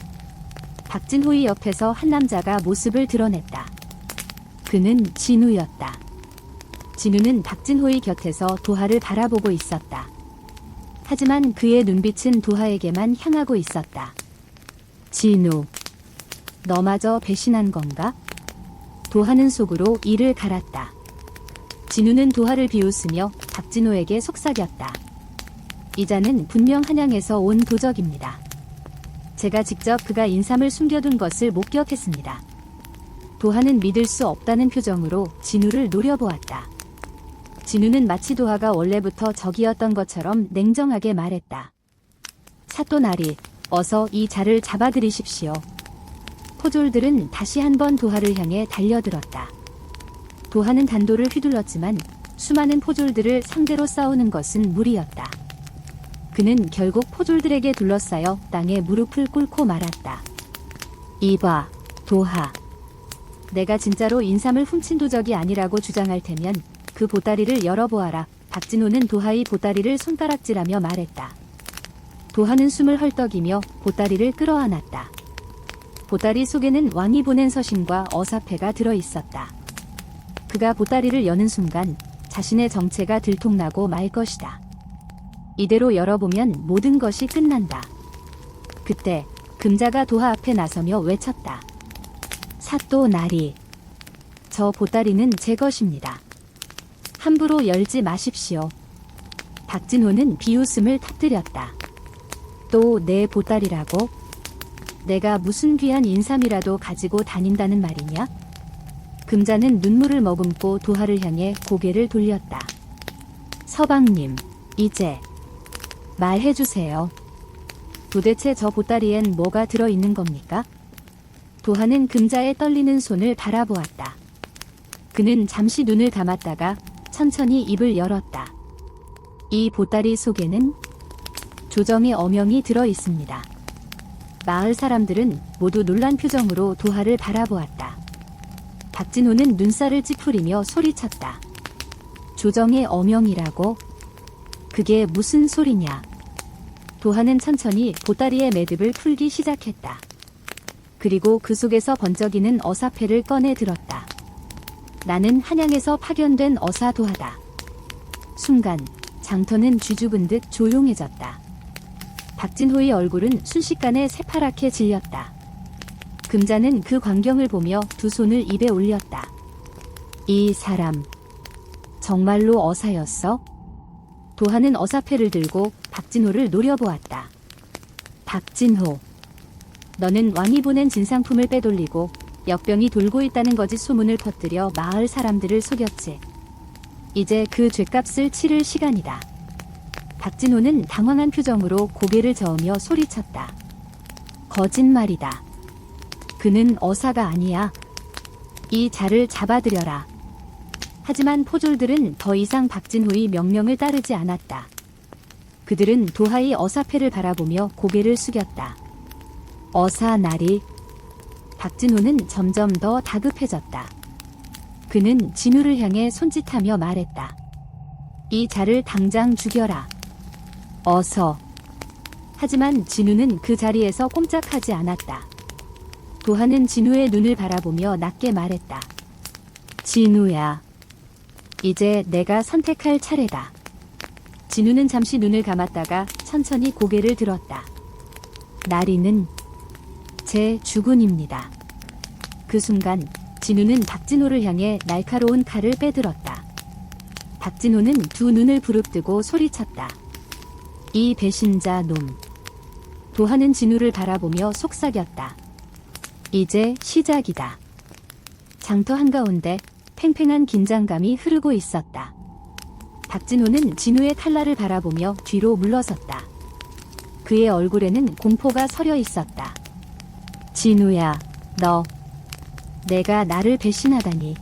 박진호의 옆에서 한 남자가 모습을 드러냈다. 그는 진우였다. 진우는 박진호의 곁에서 도하를 바라보고 있었다. 하지만 그의 눈빛은 도하에게만 향하고 있었다. 진우, 너마저 배신한 건가? 도하는 속으로 이를 갈았다. 진우는 도하를 비웃으며 박진호에게 속삭였다. 이 자는 분명 한양에서 온 도적입니다. 제가 직접 그가 인삼을 숨겨둔 것을 목격했습니다. 도하는 믿을 수 없다는 표정으로 진우를 노려보았다. 진우는 마치 도하가 원래부터 적이었던 것처럼 냉정하게 말했다. 사또나리, 어서 이 자를 잡아들이십시오. 포졸들은 다시 한번 도하를 향해 달려들었다. 도하는 단도를 휘둘렀지만 수많은 포졸들을 상대로 싸우는 것은 무리였다. 그는 결국 포졸들에게 둘러싸여 땅에 무릎을 꿇고 말았다. 이봐, 도하. 내가 진짜로 인삼을 훔친 도적이 아니라고 주장할 테면 그 보따리를 열어보아라. 박진호는 도하의 보따리를 손가락질하며 말했다. 도하는 숨을 헐떡이며 보따리를 끌어안았다. 보따리 속에는 왕이 보낸 서신과 어사패가 들어있었다. 그가 보따리를 여는 순간 자신의 정체가 들통나고 말 것이다. 이대로 열어보면 모든 것이 끝난다. 그때 금자가 도하 앞에 나서며 외쳤다. 사또 나리, 저 보따리는 제 것입니다. 함부로 열지 마십시오. 박진호는 비웃음을 터뜨렸다. 또 내 보따리라고? 내가 무슨 귀한 인삼이라도 가지고 다닌다는 말이냐? 금자는 눈물을 머금고 도하를 향해 고개를 돌렸다. 서방님, 이제 말해주세요. 도대체 저 보따리엔 뭐가 들어있는 겁니까? 도하는 금자의 떨리는 손을 바라보았다. 그는 잠시 눈을 감았다가 천천히 입을 열었다. 이 보따리 속에는 조정의 어명이 들어 있습니다. 마을 사람들은 모두 놀란 표정으로 도하를 바라보았다. 박진호는 눈살을 찌푸리며 소리쳤다. 조정의 어명이라고? 그게 무슨 소리냐? 도하는 천천히 보따리의 매듭을 풀기 시작했다. 그리고 그 속에서 번쩍이는 어사패를 꺼내 들었다. 나는 한양에서 파견된 어사 도하다. 순간 장터는 쥐죽은 듯 조용해졌다. 박진호의 얼굴은 순식간에 새파랗게 질렸다. 금자는 그 광경을 보며 두 손을 입에 올렸다. 이 사람 정말로 어사였어? 도하는 어사패를 들고 박진호를 노려보았다. 박진호, 너는 왕이 보낸 진상품을 빼돌리고 역병이 돌고 있다는 거짓 소문을 퍼뜨려 마을 사람들을 속였지. 이제 그 죗값을 치를 시간이다. 박진호는 당황한 표정으로 고개를 저으며 소리쳤다. 거짓말이다. 그는 어사가 아니야. 이 자를 잡아들여라. 하지만 포졸들은 더 이상 박진호의 명령을 따르지 않았다. 그들은 도하의 어사패를 바라보며 고개를 숙였다. 어사나리. 박진호는 점점 더 다급해졌다. 그는 진우를 향해 손짓하며 말했다. 이 자를 당장 죽여라. 어서. 하지만 진우는 그 자리에서 꼼짝하지 않았다. 도하는 진우의 눈을 바라보며 낮게 말했다. 진우야. 이제 내가 선택할 차례다. 진우는 잠시 눈을 감았다가 천천히 고개를 들었다. 나리는 제 주군입니다. 그 순간 진우는 박진호를 향해 날카로운 칼을 빼들었다. 박진호는 두 눈을 부릅뜨고 소리쳤다. 이 배신자 놈. 도하는 진우를 바라보며 속삭였다. 이제 시작이다. 장터 한가운데 팽팽한 긴장감이 흐르고 있었다. 박진호는 진우의 칼날을 바라보며 뒤로 물러섰다. 그의 얼굴에는 공포가 서려 있었다. 진우야, 너. 내가 나를 배신하다니.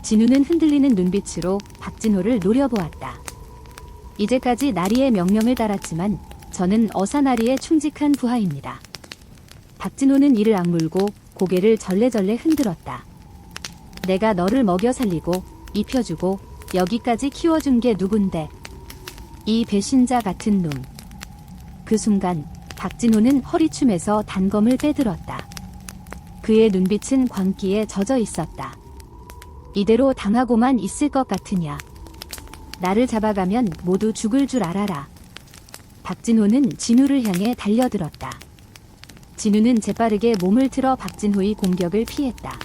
진우는 흔들리는 눈빛으로 박진호를 노려보았다. 이제까지 나리의 명령을 따랐지만 저는 어사나리에 충직한 부하입니다. 박진호는 이를 악물고 고개를 절레절레 흔들었다. 내가 너를 먹여 살리고 입혀주고 여기까지 키워준 게 누군데? 이 배신자 같은 놈. 그 순간 박진호는 허리춤에서 단검을 빼들었다. 그의 눈빛은 광기에 젖어 있었다. 이대로 당하고만 있을 것 같으냐. 나를 잡아가면 모두 죽을 줄 알아라. 박진호는 진우를 향해 달려들었다. 진우는 재빠르게 몸을 틀어 박진호의 공격을 피했다.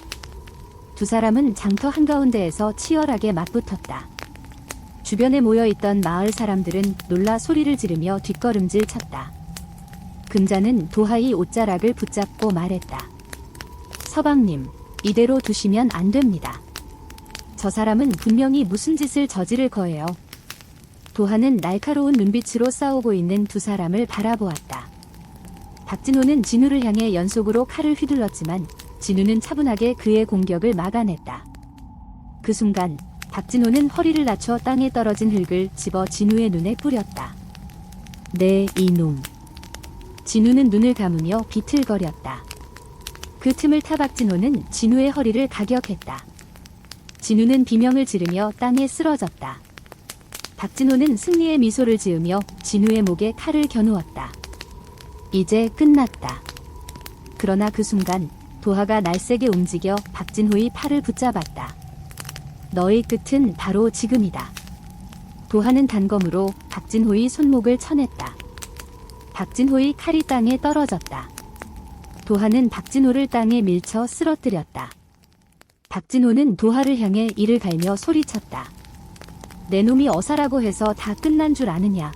두 사람은 장터 한가운데에서 치열하게 맞붙었다. 주변에 모여있던 마을 사람들은 놀라 소리를 지르며 뒷걸음질 쳤다. 금자는 도하의 옷자락을 붙잡고 말했다. 서방님, 이대로 두시면 안 됩니다. 저 사람은 분명히 무슨 짓을 저지를 거예요. 도하는 날카로운 눈빛으로 싸우고 있는 두 사람을 바라보았다. 박진호는 진우를 향해 연속으로 칼을 휘둘렀지만 진우는 차분하게 그의 공격을 막아냈다. 그 순간 박진호는 허리를 낮춰 땅에 떨어진 흙을 집어 진우의 눈에 뿌렸다. 네, 이놈. 진우는 눈을 감으며 비틀거렸다. 그 틈을 타 박진호는 진우의 허리를 가격했다. 진우는 비명을 지르며 땅에 쓰러졌다. 박진호는 승리의 미소를 지으며 진우의 목에 칼을 겨누었다. 이제 끝났다. 그러나 그 순간 도하가 날쌔게 움직여 박진호의 팔을 붙잡았다. 너의 끝은 바로 지금이다. 도하는 단검으로 박진호의 손목을 쳐냈다. 박진호의 칼이 땅에 떨어졌다. 도하는 박진호를 땅에 밀쳐 쓰러뜨렸다. 박진호는 도하를 향해 이를 갈며 소리쳤다. 내 놈이 어사라고 해서 다 끝난 줄 아느냐.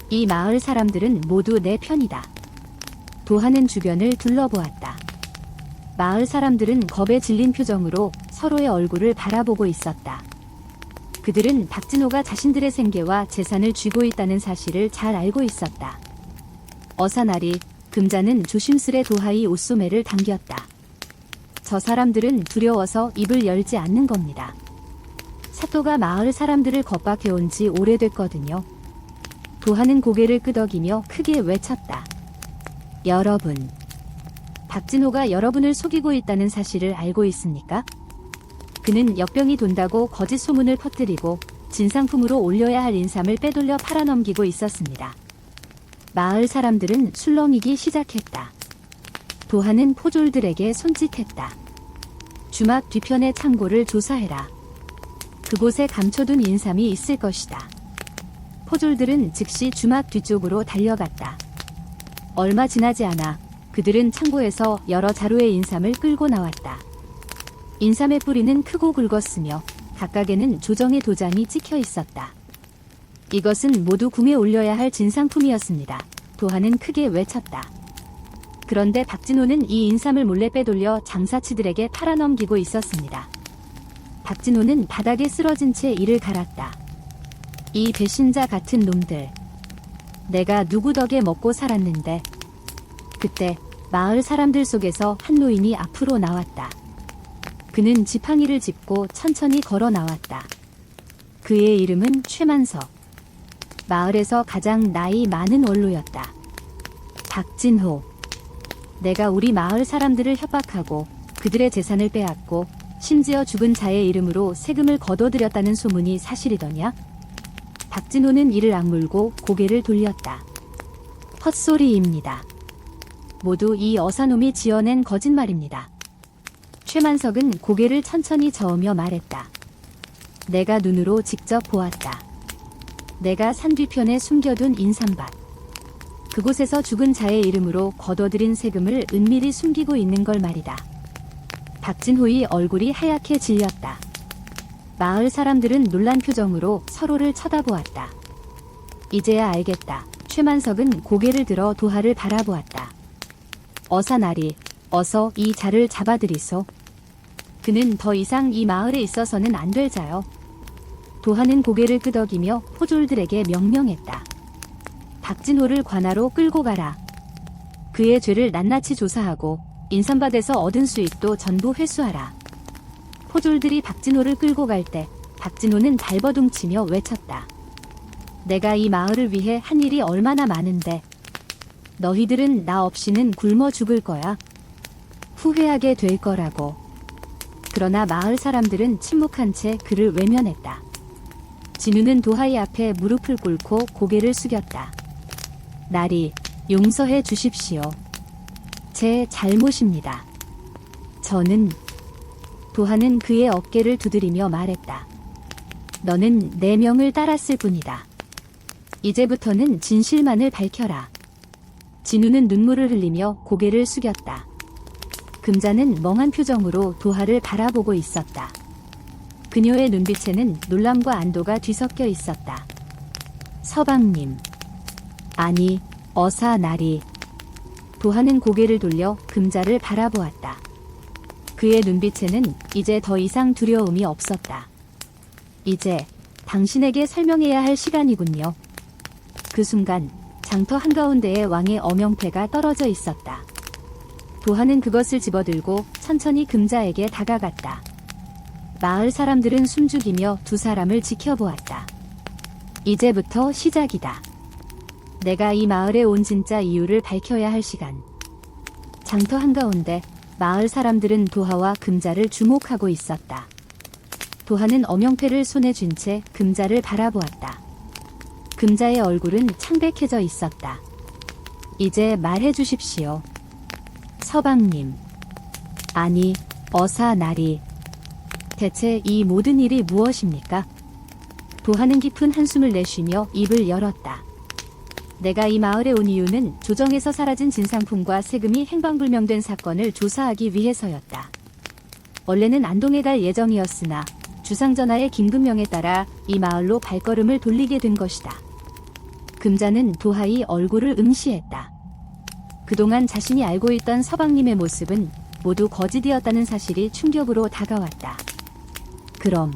이 마을 사람들은 모두 내 편이다. 도하는 주변을 둘러보았다. 마을 사람들은 겁에 질린 표정으로 서로의 얼굴을 바라보고 있었다. 그들은 박진호가 자신들의 생계와 재산을 쥐고 있다는 사실을 잘 알고 있었다. 어사나리, 금자는 조심스레 도하의 옷소매를 당겼다. 저 사람들은 두려워서 입을 열지 않는 겁니다. 사또가 마을 사람들을 겁박해온 지 오래됐거든요. 도하는 고개를 끄덕이며 크게 외쳤다. 여러분. 박진호가 여러분을 속이고 있다는 사실을 알고 있습니까? 그는 역병이 돈다고 거짓 소문을 퍼뜨리고 진상품으로 올려야 할 인삼을 빼돌려 팔아넘기고 있었습니다. 마을 사람들은 술렁이기 시작했다. 도하는 포졸들에게 손짓했다. 주막 뒤편의 창고를 조사해라. 그곳에 감춰둔 인삼이 있을 것이다. 포졸들은 즉시 주막 뒤쪽으로 달려갔다. 얼마 지나지 않아 그들은 창고에서 여러 자루의 인삼을 끌고 나왔다. 인삼의 뿌리는 크고 굵었으며 각각에는 조정의 도장이 찍혀 있었다. 이것은 모두 궁에 올려야 할 진상품이었습니다. 도하는 크게 외쳤다. 그런데 박진호는 이 인삼을 몰래 빼돌려 장사치들에게 팔아넘기고 있었습니다. 박진호는 바닥에 쓰러진 채 이를 갈았다. 이 배신자 같은 놈들. 내가 누구 덕에 먹고 살았는데. 그때 마을 사람들 속에서 한 노인이 앞으로 나왔다. 그는 지팡이를 짚고 천천히 걸어 나왔다. 그의 이름은 최만석. 마을에서 가장 나이 많은 원로였다. 박진호. 내가 우리 마을 사람들을 협박하고 그들의 재산을 빼앗고 심지어 죽은 자의 이름으로 세금을 거둬들였다는 소문이 사실이더냐? 박진호는 이를 악물고 고개를 돌렸다. 헛소리입니다. 모두 이 어사놈이 지어낸 거짓말입니다. 최만석은 고개를 천천히 저으며 말했다. 내가 눈으로 직접 보았다. 내가 산 뒤편에 숨겨둔 인삼밭. 그곳에서 죽은 자의 이름으로 거둬들인 세금을 은밀히 숨기고 있는 걸 말이다. 박진호의 얼굴이 하얗게 질렸다. 마을 사람들은 놀란 표정으로 서로를 쳐다보았다. 이제야 알겠다. 최만석은 고개를 들어 도하를 바라보았다. 어사나리, 어서 이 자를 잡아들이소. 그는 더 이상 이 마을에 있어서는 안 될 자요. 도하는 고개를 끄덕이며 포졸들에게 명령했다. 박진호를 관하로 끌고 가라. 그의 죄를 낱낱이 조사하고 인삼밭에서 얻은 수익도 전부 회수하라. 포졸들이 박진호를 끌고 갈 때 박진호는 발버둥치며 외쳤다. 내가 이 마을을 위해 한 일이 얼마나 많은데. 너희들은 나 없이는 굶어 죽을 거야. 후회하게 될 거라고. 그러나 마을 사람들은 침묵한 채 그를 외면했다. 진우는 도하이 앞에 무릎을 꿇고 고개를 숙였다. 나리, 용서해 주십시오. 제 잘못입니다. 저는 도하는 그의 어깨를 두드리며 말했다. 너는 내 명을 따랐을 뿐이다. 이제부터는 진실만을 밝혀라. 진우는 눈물을 흘리며 고개를 숙였다. 금자는 멍한 표정으로 도하를 바라보고 있었다. 그녀의 눈빛에는 놀람과 안도가 뒤섞여 있었다. 서방님. 아니, 어사 나리. 도하는 고개를 돌려 금자를 바라보았다. 그의 눈빛에는 이제 더 이상 두려움이 없었다. 이제 당신에게 설명해야 할 시간이군요. 그 순간 장터 한가운데에 왕의 어명패가 떨어져 있었다. 도하는 그것을 집어들고 천천히 금자에게 다가갔다. 마을 사람들은 숨죽이며 두 사람을 지켜보았다. 이제부터 시작이다. 내가 이 마을에 온 진짜 이유를 밝혀야 할 시간. 장터 한가운데 마을 사람들은 도하와 금자를 주목하고 있었다. 도하는 어명패를 손에 쥔 채 금자를 바라보았다. 금자의 얼굴은 창백해져 있었다. 이제 말해 주십시오. 서방님. 아니, 어사 나리. 대체 이 모든 일이 무엇입니까? 도하는 깊은 한숨을 내쉬며 입을 열었다. 내가 이 마을에 온 이유는 조정에서 사라진 진상품과 세금이 행방불명된 사건을 조사하기 위해서였다. 원래는 안동에 갈 예정이었으나 주상전하의 긴급명에 따라 이 마을로 발걸음을 돌리게 된 것이다. 금자는 도하의 얼굴을 응시했다. 그동안 자신이 알고 있던 서방님의 모습은 모두 거짓이었다는 사실이 충격으로 다가왔다. 그럼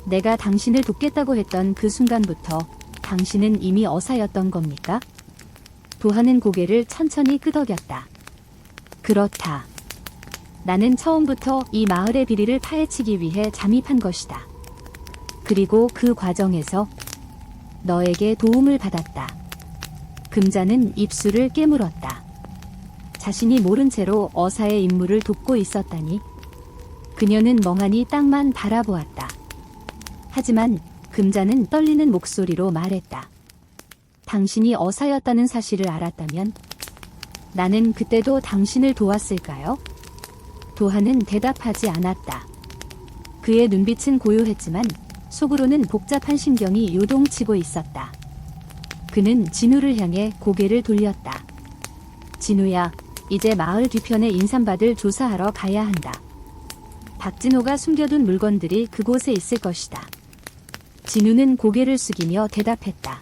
내가 당신을 돕겠다고 했던 그 순간부터 당신은 이미 어사였던 겁니까? 도하는 고개를 천천히 끄덕였다. 그렇다. 나는 처음부터 이 마을의 비리를 파헤치기 위해 잠입한 것이다. 그리고 그 과정에서 너에게 도움을 받았다. 금자는 입술을 깨물었다. 자신이 모른 채로 어사의 임무를 돕고 있었다니. 그녀는 멍하니 땅만 바라보았다. 하지만 금자는 떨리는 목소리로 말했다. 당신이 어사였다는 사실을 알았다면 나는 그때도 당신을 도왔을까요? 도하는 대답하지 않았다. 그의 눈빛은 고요했지만 속으로는 복잡한 심경이 요동치고 있었다. 그는 진우를 향해 고개를 돌렸다. 진우야, 이제 마을 뒤편에 인삼밭을 조사하러 가야 한다. 박진호가 숨겨둔 물건들이 그곳에 있을 것이다. 진우는 고개를 숙이며 대답했다.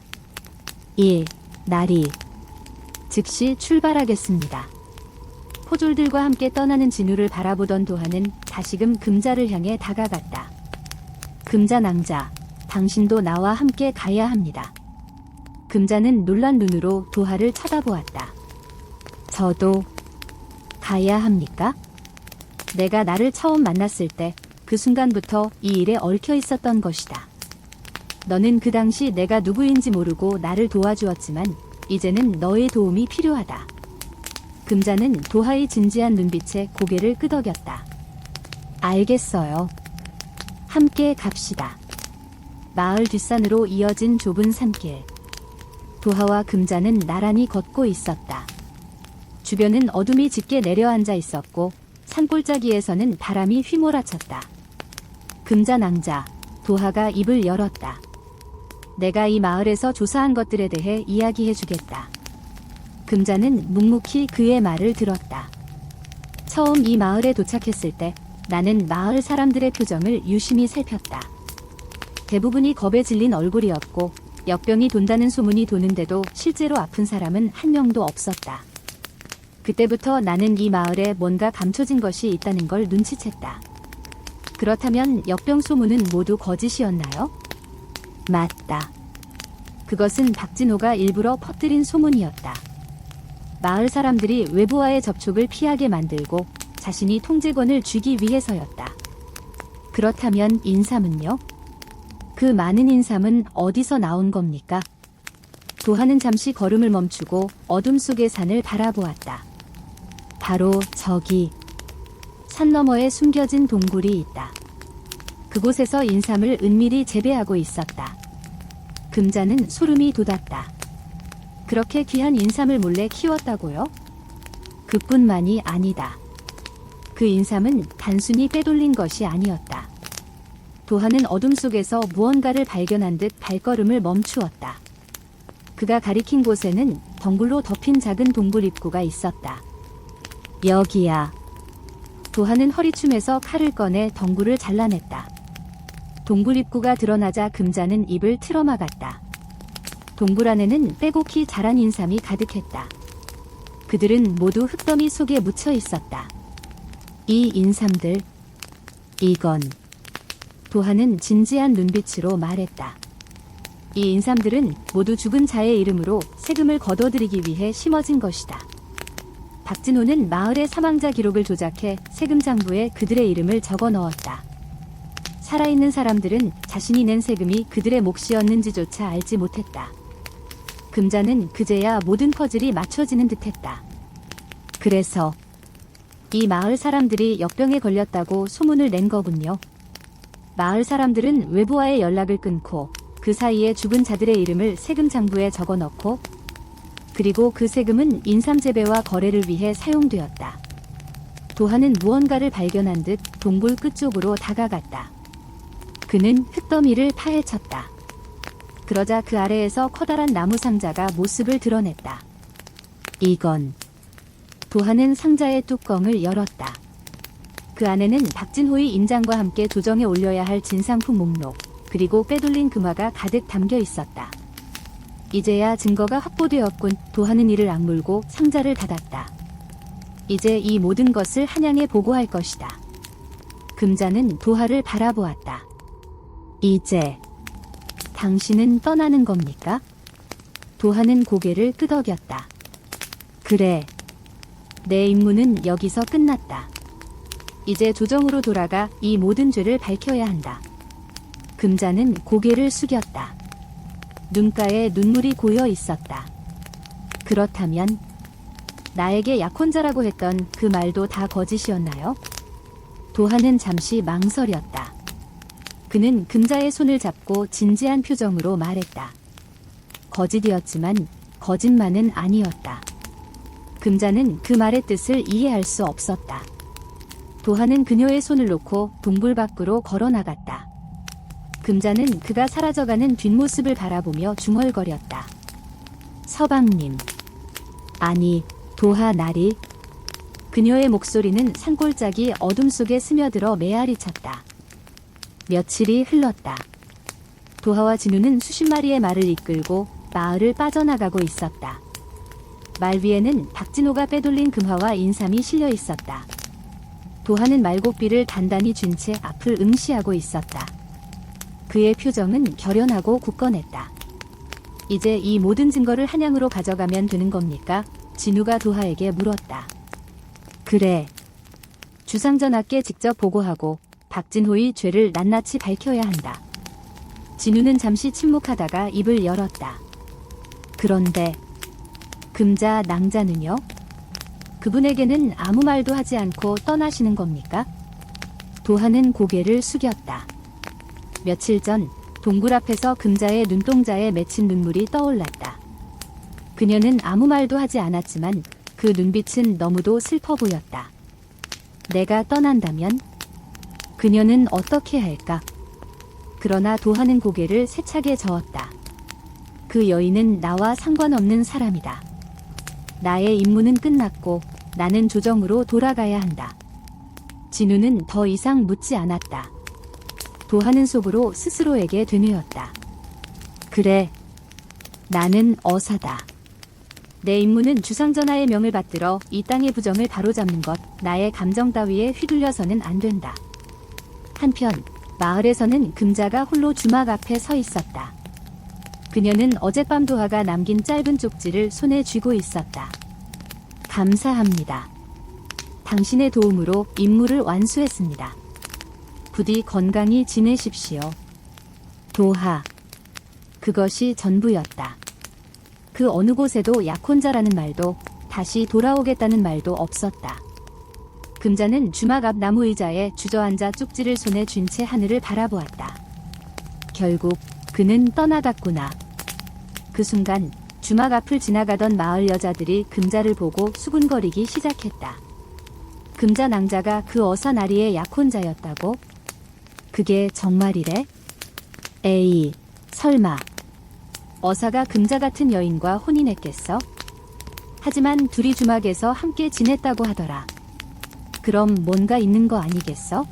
예, 나리. 즉시 출발하겠습니다. 포졸들과 함께 떠나는 진우를 바라보던 도하는 다시금 금자를 향해 다가갔다. 금자 낭자, 당신도 나와 함께 가야 합니다. 금자는 놀란 눈으로 도하를 쳐다보았다. 저도 가야 합니까? 내가 나를 처음 만났을 때 그 순간부터 이 일에 얽혀 있었던 것이다. 너는 그 당시 내가 누구인지 모르고 나를 도와주었지만 이제는 너의 도움이 필요하다. 금자는 도하의 진지한 눈빛에 고개를 끄덕였다. 알겠어요. 함께 갑시다. 마을 뒷산으로 이어진 좁은 산길. 도하와 금자는 나란히 걷고 있었다. 주변은 어둠이 짙게 내려앉아 있었고 산골짜기에서는 바람이 휘몰아쳤다. 금자 낭자, 도하가 입을 열었다. 내가 이 마을에서 조사한 것들에 대해 이야기해주겠다. 금자는 묵묵히 그의 말을 들었다. 처음 이 마을에 도착했을 때 나는 마을 사람들의 표정을 유심히 살폈다. 대부분이 겁에 질린 얼굴이었고 역병이 돈다는 소문이 도는데도 실제로 아픈 사람은 한 명도 없었다. 그때부터 나는 이 마을에 뭔가 감춰진 것이 있다는 걸 눈치챘다. 그렇다면 역병 소문은 모두 거짓이었나요? 맞다. 그것은 박진호가 일부러 퍼뜨린 소문이었다. 마을 사람들이 외부와의 접촉을 피하게 만들고 자신이 통제권을 쥐기 위해서였다. 그렇다면 인삼은요? 그 많은 인삼은 어디서 나온 겁니까? 도하는 잠시 걸음을 멈추고 어둠 속의 산을 바라보았다. 바로 저기 산 너머에 숨겨진 동굴이 있다. 그곳에서 인삼을 은밀히 재배하고 있었다. 금자는 소름이 돋았다. 그렇게 귀한 인삼을 몰래 키웠다고요? 그뿐만이 아니다. 그 인삼은 단순히 빼돌린 것이 아니었다. 도하는 어둠 속에서 무언가를 발견한 듯 발걸음을 멈추었다. 그가 가리킨 곳에는 덩굴로 덮인 작은 동굴 입구가 있었다. 여기야. 도하는 허리춤에서 칼을 꺼내 덩굴을 잘라냈다. 동굴 입구가 드러나자 금자는 입을 틀어막았다. 동굴 안에는 빼곡히 자란 인삼이 가득했다. 그들은 모두 흙더미 속에 묻혀 있었다. 이 인삼들, 이건... 도하는 진지한 눈빛으로 말했다. 이 인삼들은 모두 죽은 자의 이름으로 세금을 거둬들이기 위해 심어진 것이다. 박진호는 마을의 사망자 기록을 조작해 세금 장부에 그들의 이름을 적어 넣었다. 살아있는 사람들은 자신이 낸 세금이 그들의 몫이었는지조차 알지 못했다. 금자는 그제야 모든 퍼즐이 맞춰지는 듯했다. 그래서 이 마을 사람들이 역병에 걸렸다고 소문을 낸 거군요. 마을 사람들은 외부와의 연락을 끊고 그 사이에 죽은 자들의 이름을 세금 장부에 적어 넣고 그리고 그 세금은 인삼 재배와 거래를 위해 사용되었다. 도하는 무언가를 발견한 듯 동굴 끝쪽으로 다가갔다. 그는 흙더미를 파헤쳤다. 그러자 그 아래에서 커다란 나무 상자가 모습을 드러냈다. 이건... 도하는 상자의 뚜껑을 열었다. 그 안에는 박진호의 인장과 함께 도정에 올려야 할 진상품 목록, 그리고 빼돌린 금화가 가득 담겨 있었다. 이제야 증거가 확보되었군. 도하는 이를 악물고 상자를 닫았다. 이제 이 모든 것을 한양에 보고할 것이다. 금자는 도하를 바라보았다. 이제 당신은 떠나는 겁니까? 도하는 고개를 끄덕였다. 그래. 내 임무는 여기서 끝났다. 이제 조정으로 돌아가 이 모든 죄를 밝혀야 한다. 금자는 고개를 숙였다. 눈가에 눈물이 고여 있었다. 그렇다면 나에게 약혼자라고 했던 그 말도 다 거짓이었나요? 도하는 잠시 망설였다. 그는 금자의 손을 잡고 진지한 표정으로 말했다. 거짓이었지만 거짓만은 아니었다. 금자는 그 말의 뜻을 이해할 수 없었다. 도하는 그녀의 손을 놓고 동굴 밖으로 걸어 나갔다. 금자는 그가 사라져가는 뒷모습을 바라보며 중얼거렸다. 서방님. 아니, 도하 나리. 그녀의 목소리는 산골짜기 어둠 속에 스며들어 메아리 쳤다. 며칠이 흘렀다. 도하와 진우는 수십 마리의 말을 이끌고 마을을 빠져나가고 있었다. 말 위에는 박진호가 빼돌린 금화와 인삼이 실려 있었다. 도하는 말고삐를 단단히 쥔 채 앞을 응시하고 있었다. 그의 표정은 결연하고 굳건했다. 이제 이 모든 증거를 한양으로 가져가면 되는 겁니까? 진우가 도하에게 물었다. 그래. 주상전하께 직접 보고하고 박진호의 죄를 낱낱이 밝혀야 한다. 진우는 잠시 침묵하다가 입을 열었다. 그런데 금자 낭자는요? 그분에게는 아무 말도 하지 않고 떠나시는 겁니까? 도하는 고개를 숙였다. 며칠 전 동굴 앞에서 금자의 눈동자에 맺힌 눈물이 떠올랐다. 그녀는 아무 말도 하지 않았지만 그 눈빛은 너무도 슬퍼 보였다. 내가 떠난다면 그녀는 어떻게 할까? 그러나 도하는 고개를 세차게 저었다. 그 여인은 나와 상관없는 사람이다. 나의 임무는 끝났고 나는 조정으로 돌아가야 한다. 진우는 더 이상 묻지 않았다. 도하는 속으로 스스로에게 되뇌었다. 그래, 나는 어사다. 내 임무는 주상전하의 명을 받들어 이 땅의 부정을 바로잡는 것, 나의 감정 따위에 휘둘려서는 안 된다. 한편 마을에서는 금자가 홀로 주막 앞에 서 있었다. 그녀는 어젯밤 도하가 남긴 짧은 쪽지를 손에 쥐고 있었다. 감사합니다. 당신의 도움으로 임무를 완수했습니다. 부디 건강히 지내십시오. 도하. 그것이 전부였다. 그 어느 곳에도 약혼자라는 말도 다시 돌아오겠다는 말도 없었다. 금자는 주막 앞 나무 의자에 주저앉아 쪽지를 손에 쥔 채 하늘을 바라보았다. 결국 그는 떠나갔구나. 그 순간 주막 앞을 지나가던 마을 여자들이 금자를 보고 수군거리기 시작했다. 금자 낭자가 그 어사나리의 약혼자였다고? 그게 정말이래? 에이, 설마. 어사가 금자 같은 여인과 혼인했겠어? 하지만 둘이 주막에서 함께 지냈다고 하더라. 그럼 뭔가 있는 거 아니겠어?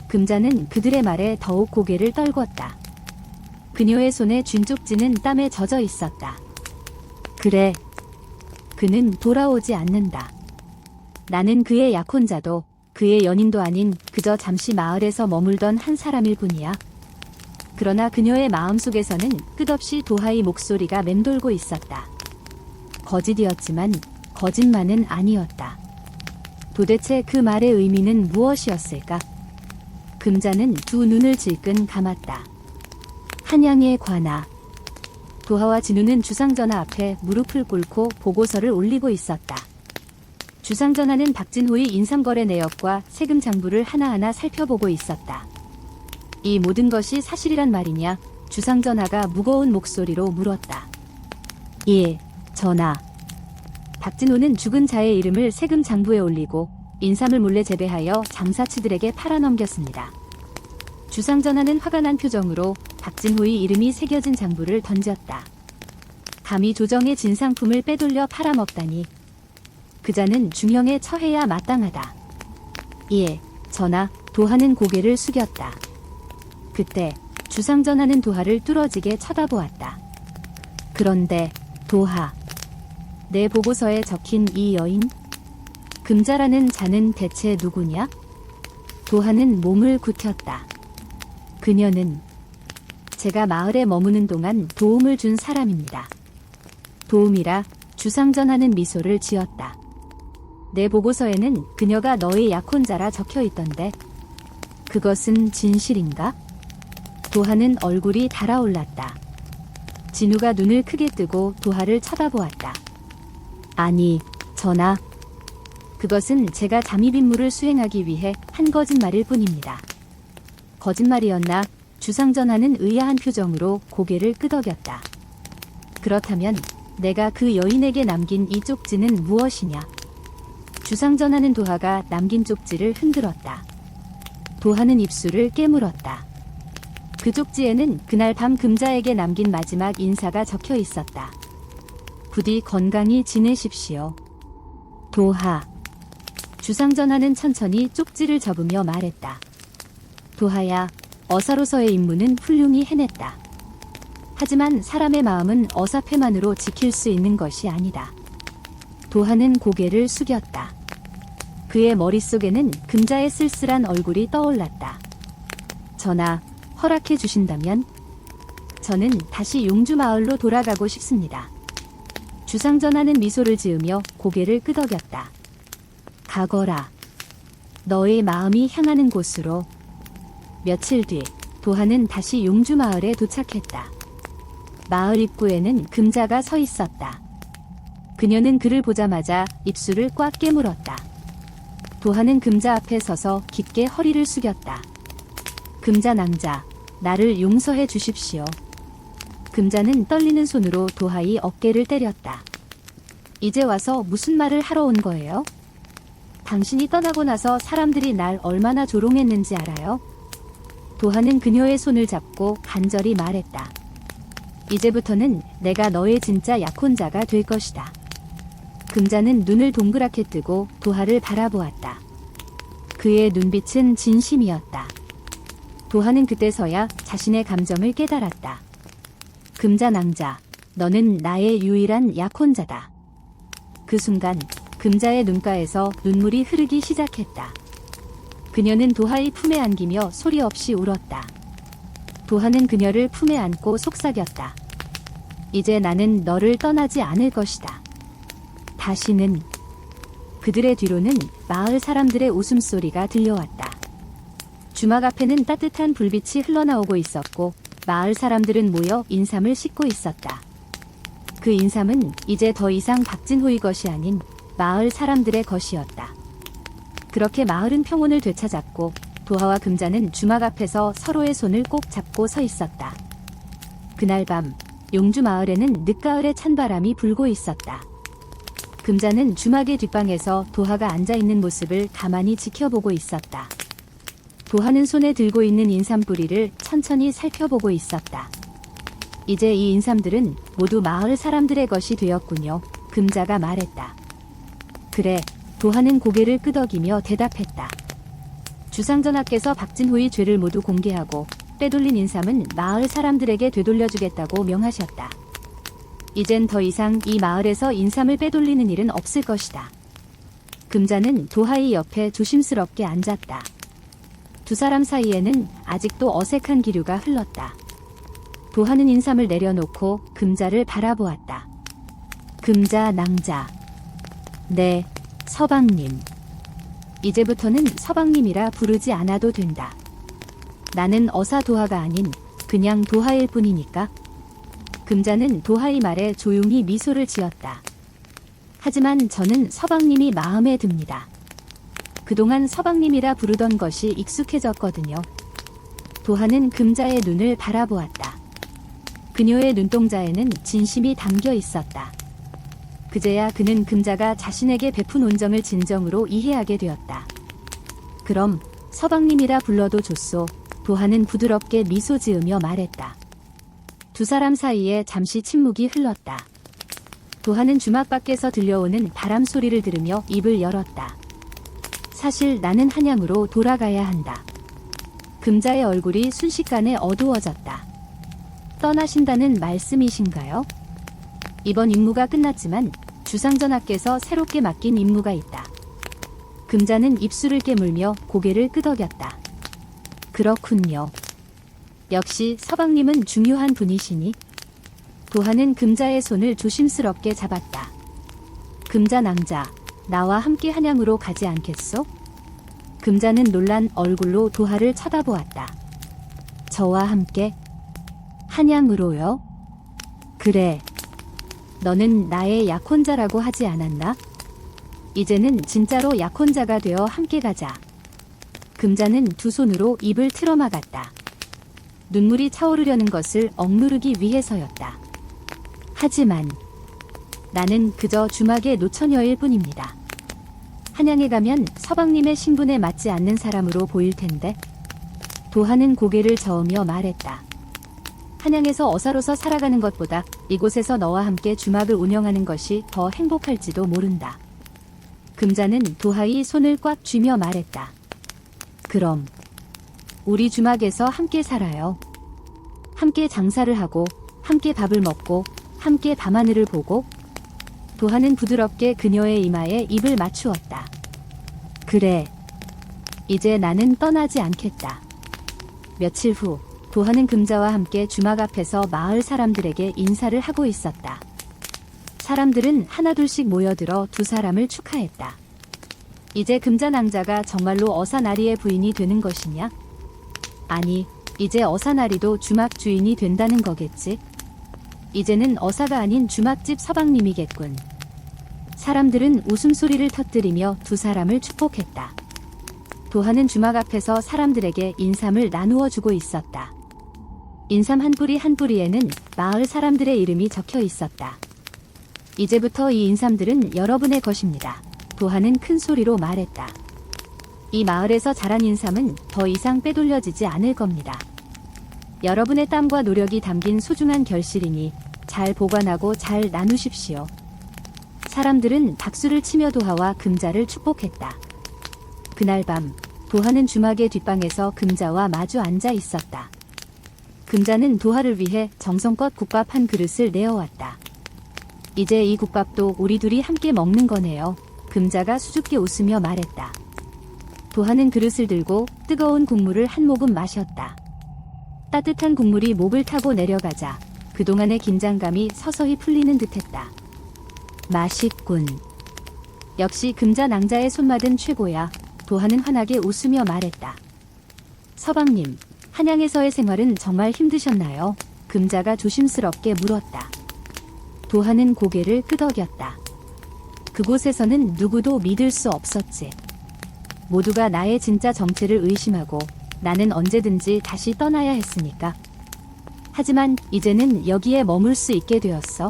금자는 그들의 말에 더욱 고개를 떨궜다. 그녀의 손에 쥔 쪽지는 땀에 젖어 있었다. 그래. 그는 돌아오지 않는다. 나는 그의 약혼자도 그의 연인도 아닌 그저 잠시 마을에서 머물던 한 사람일 뿐이야. 그러나 그녀의 마음속에서는 끝없이 도하의 목소리가 맴돌고 있었다. 거짓이었지만 거짓만은 아니었다. 도대체 그 말의 의미는 무엇이었을까? 금자는 두 눈을 질끈 감았다. 한양의 관아. 도하와 진우는 주상전하 앞에 무릎을 꿇고 보고서를 올리고 있었다. 주상전하는 박진호의 인삼거래 내역과 세금 장부를 하나하나 살펴보고 있었다. 이 모든 것이 사실이란 말이냐? 주상전하가 무거운 목소리로 물었다. 예, 전하. 박진호는 죽은 자의 이름을 세금 장부에 올리고 인삼을 몰래 재배하여 장사치들에게 팔아넘겼습니다. 주상전하는 화가 난 표정으로 박진호의 이름이 새겨진 장부를 던졌다. 감히 조정의 진상품을 빼돌려 팔아먹다니. 그자는 중형에 처해야 마땅하다. 예, 전하. 도하는 고개를 숙였다. 그때 주상전하는 도하를 뚫어지게 쳐다보았다. 그런데 도하. 내 보고서에 적힌 이 여인? 금자라는 자는 대체 누구냐? 도하는 몸을 굳혔다. 그녀는 제가 마을에 머무는 동안 도움을 준 사람입니다. 도움이라 주상전하는 미소를 지었다. 내 보고서에는 그녀가 너의 약혼자라 적혀 있던데 그것은 진실인가? 도하는 얼굴이 달아올랐다. 진우가 눈을 크게 뜨고 도하를 쳐다보았다. 아니, 전하. 그것은 제가 잠입 임무를 수행하기 위해 한 거짓말일 뿐입니다. 거짓말이었나? 주상전하는 의아한 표정으로 고개를 끄덕였다. 그렇다면 내가 그 여인에게 남긴 이 쪽지는 무엇이냐? 주상전하는 도하가 남긴 쪽지를 흔들었다. 도하는 입술을 깨물었다. 그 쪽지에는 그날 밤 금자에게 남긴 마지막 인사가 적혀 있었다. 부디 건강히 지내십시오. 도하. 주상전하는 천천히 쪽지를 접으며 말했다. 도하야, 어사로서의 임무는 훌륭히 해냈다. 하지만 사람의 마음은 어사패만으로 지킬 수 있는 것이 아니다. 도하는 고개를 숙였다. 그의 머릿속에는 금자의 쓸쓸한 얼굴이 떠올랐다. 전하, 허락해 주신다면 저는 다시 용주마을로 돌아가고 싶습니다. 주상전하는 미소를 지으며 고개를 끄덕였다. 가거라. 너의 마음이 향하는 곳으로. 며칠 뒤 도하는 다시 용주마을에 도착했다. 마을 입구에는 금자가 서 있었다. 그녀는 그를 보자마자 입술을 꽉 깨물었다. 도하는 금자 앞에 서서 깊게 허리를 숙였다. 금자 낭자, 나를 용서해 주십시오. 금자는 떨리는 손으로 도하의 어깨를 때렸다. 이제 와서 무슨 말을 하러 온 거예요? 당신이 떠나고 나서 사람들이 날 얼마나 조롱했는지 알아요? 도하는 그녀의 손을 잡고 간절히 말했다. 이제부터는 내가 너의 진짜 약혼자가 될 것이다. 금자는 눈을 동그랗게 뜨고 도하를 바라보았다. 그의 눈빛은 진심이었다. 도하는 그때서야 자신의 감정을 깨달았다. 금자 낭자, 너는 나의 유일한 약혼자다. 그 순간 금자의 눈가에서 눈물이 흐르기 시작했다. 그녀는 도하의 품에 안기며 소리 없이 울었다. 도하는 그녀를 품에 안고 속삭였다. 이제 나는 너를 떠나지 않을 것이다. 다시는. 그들의 뒤로는 마을 사람들의 웃음소리가 들려왔다. 주막 앞에는 따뜻한 불빛이 흘러나오고 있었고 마을 사람들은 모여 인삼을 씻고 있었다. 그 인삼은 이제 더 이상 박진호의 것이 아닌 마을 사람들의 것이었다. 그렇게 마을은 평온을 되찾았고 도하와 금자는 주막 앞에서 서로의 손을 꼭 잡고 서 있었다. 그날 밤 용주 마을에는 늦가을에 찬바람이 불고 있었다. 금자는 주막의 뒷방에서 도하가 앉아있는 모습을 가만히 지켜보고 있었다. 도하는 손에 들고 있는 인삼뿌리를 천천히 살펴보고 있었다. 이제 이 인삼들은 모두 마을 사람들의 것이 되었군요. 금자가 말했다. 그래, 도하는 고개를 끄덕이며 대답했다. 주상전하께서 박진호의 죄를 모두 공개하고 빼돌린 인삼은 마을 사람들에게 되돌려주겠다고 명하셨다. 이젠 더 이상 이 마을에서 인삼을 빼돌리는 일은 없을 것이다. 금자는 도하의 옆에 조심스럽게 앉았다. 두 사람 사이에는 아직도 어색한 기류가 흘렀다. 도하는 인삼을 내려놓고 금자를 바라보았다. 금자 낭자. 네, 서방님. 이제부터는 서방님이라 부르지 않아도 된다. 나는 어사 도하가 아닌 그냥 도하일 뿐이니까. 금자는 도하의 말에 조용히 미소를 지었다. 하지만 저는 서방님이 마음에 듭니다. 그동안 서방님이라 부르던 것이 익숙해졌거든요. 도하는 금자의 눈을 바라보았다. 그녀의 눈동자에는 진심이 담겨 있었다. 그제야 그는 금자가 자신에게 베푼 온정을 진정으로 이해하게 되었다. 그럼 서방님이라 불러도 좋소. 도하는 부드럽게 미소 지으며 말했다. 두 사람 사이에 잠시 침묵이 흘렀다. 도하는 주막 밖에서 들려오는 바람 소리를 들으며 입을 열었다. 사실 나는 한양으로 돌아가야 한다. 금자의 얼굴이 순식간에 어두워졌다. 떠나신다는 말씀이신가요? 이번 임무가 끝났지만 주상전하께서 새롭게 맡긴 임무가 있다. 금자는 입술을 깨물며 고개를 끄덕였다. 그렇군요. 역시 서방님은 중요한 분이시니. 도하는 금자의 손을 조심스럽게 잡았다. 금자 낭자, 나와 함께 한양으로 가지 않겠소? 금자는 놀란 얼굴로 도하를 쳐다보았다. 저와 함께? 한양으로요? 그래. 너는 나의 약혼자라고 하지 않았나? 이제는 진짜로 약혼자가 되어 함께 가자. 금자는 두 손으로 입을 틀어막았다. 눈물이 차오르려는 것을 억누르기 위해서였다. 하지만 나는 그저 주막의 노처녀일 뿐입니다. 한양에 가면 서방님의 신분에 맞지 않는 사람으로 보일 텐데. 도하는 고개를 저으며 말했다. 한양에서 어사로서 살아가는 것보다 이곳에서 너와 함께 주막을 운영하는 것이 더 행복할지도 모른다. 금자는 도하의 손을 꽉 쥐며 말했다. 그럼 우리 주막에서 함께 살아요. 함께 장사를 하고 함께 밥을 먹고 함께 밤하늘을 보고. 도하는 부드럽게 그녀의 이마에 입을 맞추었다. 그래. 이제 나는 떠나지 않겠다. 며칠 후 도하는 금자와 함께 주막 앞에서 마을 사람들에게 인사를 하고 있었다. 사람들은 하나둘씩 모여들어 두 사람을 축하했다. 이제 금자 낭자가 정말로 어사나리의 부인이 되는 것이냐? 아니, 이제 어사나리도 주막 주인이 된다는 거겠지? 이제는 어사가 아닌 주막집 서방님이겠군. 사람들은 웃음소리를 터뜨리며 두 사람을 축복했다. 도하는 주막 앞에서 사람들에게 인삼을 나누어 주고 있었다. 인삼 한 뿌리 한 뿌리에는 마을 사람들의 이름이 적혀 있었다. 이제부터 이 인삼들은 여러분의 것입니다. 도하는 큰 소리로 말했다. 이 마을에서 자란 인삼은 더 이상 빼돌려지지 않을 겁니다. 여러분의 땀과 노력이 담긴 소중한 결실이니 잘 보관하고 잘 나누십시오. 사람들은 박수를 치며 도하와 금자를 축복했다. 그날 밤 도하는 주막의 뒷방에서 금자와 마주 앉아 있었다. 금자는 도하를 위해 정성껏 국밥 한 그릇을 내어왔다. 이제 이 국밥도 우리 둘이 함께 먹는 거네요. 금자가 수줍게 웃으며 말했다. 도하는 그릇을 들고 뜨거운 국물을 한 모금 마셨다. 따뜻한 국물이 목을 타고 내려가자 그동안의 긴장감이 서서히 풀리는 듯했다. 맛있군. 역시 금자 낭자의 손맛은 최고야. 도하는 환하게 웃으며 말했다. 서방님, 한양에서의 생활은 정말 힘드셨나요? 금자가 조심스럽게 물었다. 도하는 고개를 끄덕였다. 그곳에서는 누구도 믿을 수 없었지. 모두가 나의 진짜 정체를 의심하고 나는 언제든지 다시 떠나야 했으니까. 하지만 이제는 여기에 머물 수 있게 되었어.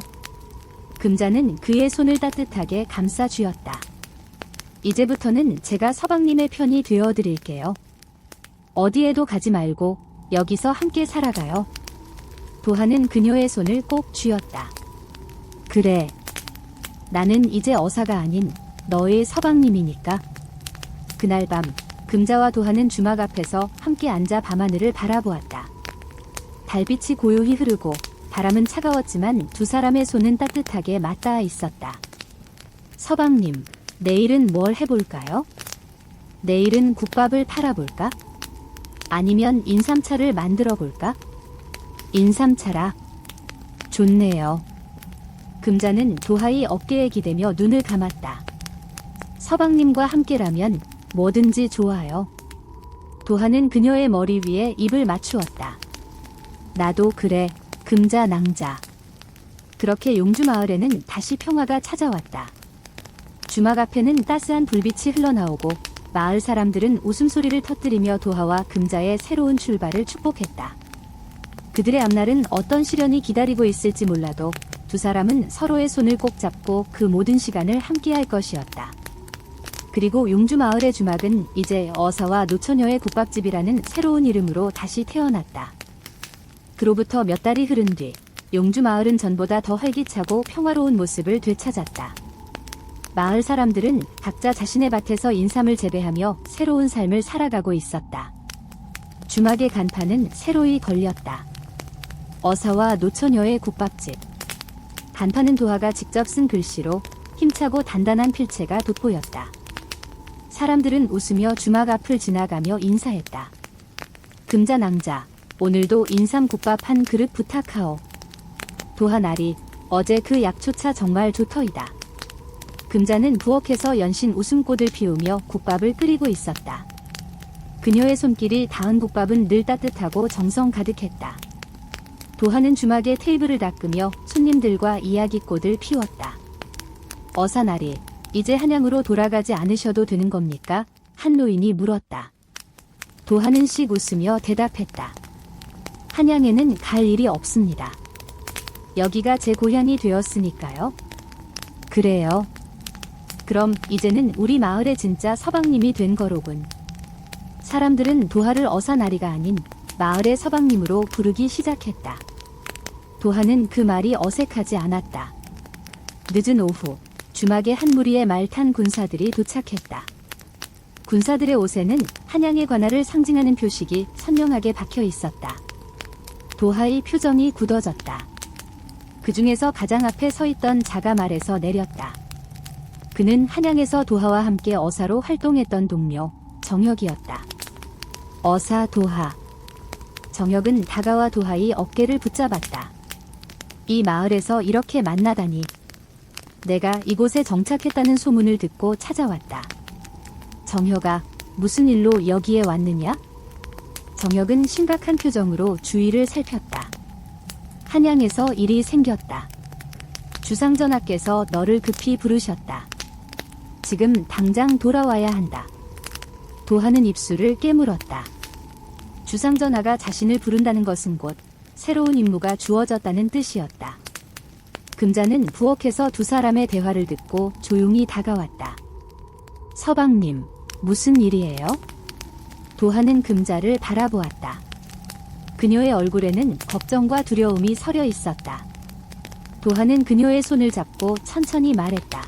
금자는 그의 손을 따뜻하게 감싸 쥐었다. 이제부터는 제가 서방님의 편이 되어 드릴게요. 어디에도 가지 말고 여기서 함께 살아가요. 도하는 그녀의 손을 꼭 쥐었다. 그래. 나는 이제 어사가 아닌 너의 서방님이니까. 그날 밤 금자와 도하는 주막 앞에서 함께 앉아 밤하늘을 바라보았다. 달빛이 고요히 흐르고 바람은 차가웠지만 두 사람의 손은 따뜻하게 맞닿아 있었다. 서방님, 내일은 뭘 해볼까요? 내일은 국밥을 팔아볼까? 아니면 인삼차를 만들어 볼까? 인삼차라. 좋네요. 금자는 도하의 어깨에 기대며 눈을 감았다. 서방님과 함께라면 뭐든지 좋아요. 도하는 그녀의 머리 위에 입을 맞추었다. 나도 그래, 금자 낭자. 그렇게 용주 마을에는 다시 평화가 찾아왔다. 주막 앞에는 따스한 불빛이 흘러나오고 마을 사람들은 웃음소리를 터뜨리며 도하와 금자의 새로운 출발을 축복했다. 그들의 앞날은 어떤 시련이 기다리고 있을지 몰라도 두 사람은 서로의 손을 꼭 잡고 그 모든 시간을 함께할 것이었다. 그리고 용주 마을의 주막은 이제 어사와 노처녀의 국밥집이라는 새로운 이름으로 다시 태어났다. 그로부터 몇 달이 흐른 뒤 용주 마을은 전보다 더 활기차고 평화로운 모습을 되찾았다. 마을 사람들은 각자 자신의 밭에서 인삼을 재배하며 새로운 삶을 살아가고 있었다. 주막의 간판은 새로이 걸렸다. 어사와 노처녀의 국밥집. 간판은 도하가 직접 쓴 글씨로 힘차고 단단한 필체가 돋보였다. 사람들은 웃으며 주막 앞을 지나가며 인사했다. 금자 낭자, 오늘도 인삼국밥 한 그릇 부탁하오. 도하 나리, 어제 그 약초차 정말 좋더이다. 금자는 부엌에서 연신 웃음꽃을 피우며 국밥을 끓이고 있었다. 그녀의 손길이 닿은 국밥은 늘 따뜻하고 정성 가득했다. 도하는 주막에 테이블을 닦으며 손님들과 이야기꽃을 피웠다. 어사나리, 이제 한양으로 돌아가지 않으셔도 되는 겁니까? 한 노인이 물었다. 도하는 씩 웃으며 대답했다. 한양에는 갈 일이 없습니다. 여기가 제 고향이 되었으니까요. 그래요. 그럼 이제는 우리 마을의 진짜 서방님이 된 거로군. 사람들은 도하를 어사나리가 아닌 마을의 서방님으로 부르기 시작했다. 도하는 그 말이 어색하지 않았다. 늦은 오후, 주막에 한 무리의 말 탄 군사들이 도착했다. 군사들의 옷에는 한양의 관할을 상징하는 표식이 선명하게 박혀 있었다. 도하의 표정이 굳어졌다. 그 중에서 가장 앞에 서 있던 자가 말에서 내렸다. 그는 한양에서 도하와 함께 어사로 활동했던 동료, 정혁이었다. 어사 도하. 정혁은 다가와 도하의 어깨를 붙잡았다. 이 마을에서 이렇게 만나다니. 내가 이곳에 정착했다는 소문을 듣고 찾아왔다. 정혁아, 무슨 일로 여기에 왔느냐? 정혁은 심각한 표정으로 주위를 살폈다. 한양에서 일이 생겼다. 주상전하께서 너를 급히 부르셨다. 지금 당장 돌아와야 한다. 도하는 입술을 깨물었다. 주상전하가 자신을 부른다는 것은 곧 새로운 임무가 주어졌다는 뜻이었다. 금자는 부엌에서 두 사람의 대화를 듣고 조용히 다가왔다. 서방님, 무슨 일이에요? 도하는 금자를 바라보았다. 그녀의 얼굴에는 걱정과 두려움이 서려 있었다. 도하는 그녀의 손을 잡고 천천히 말했다.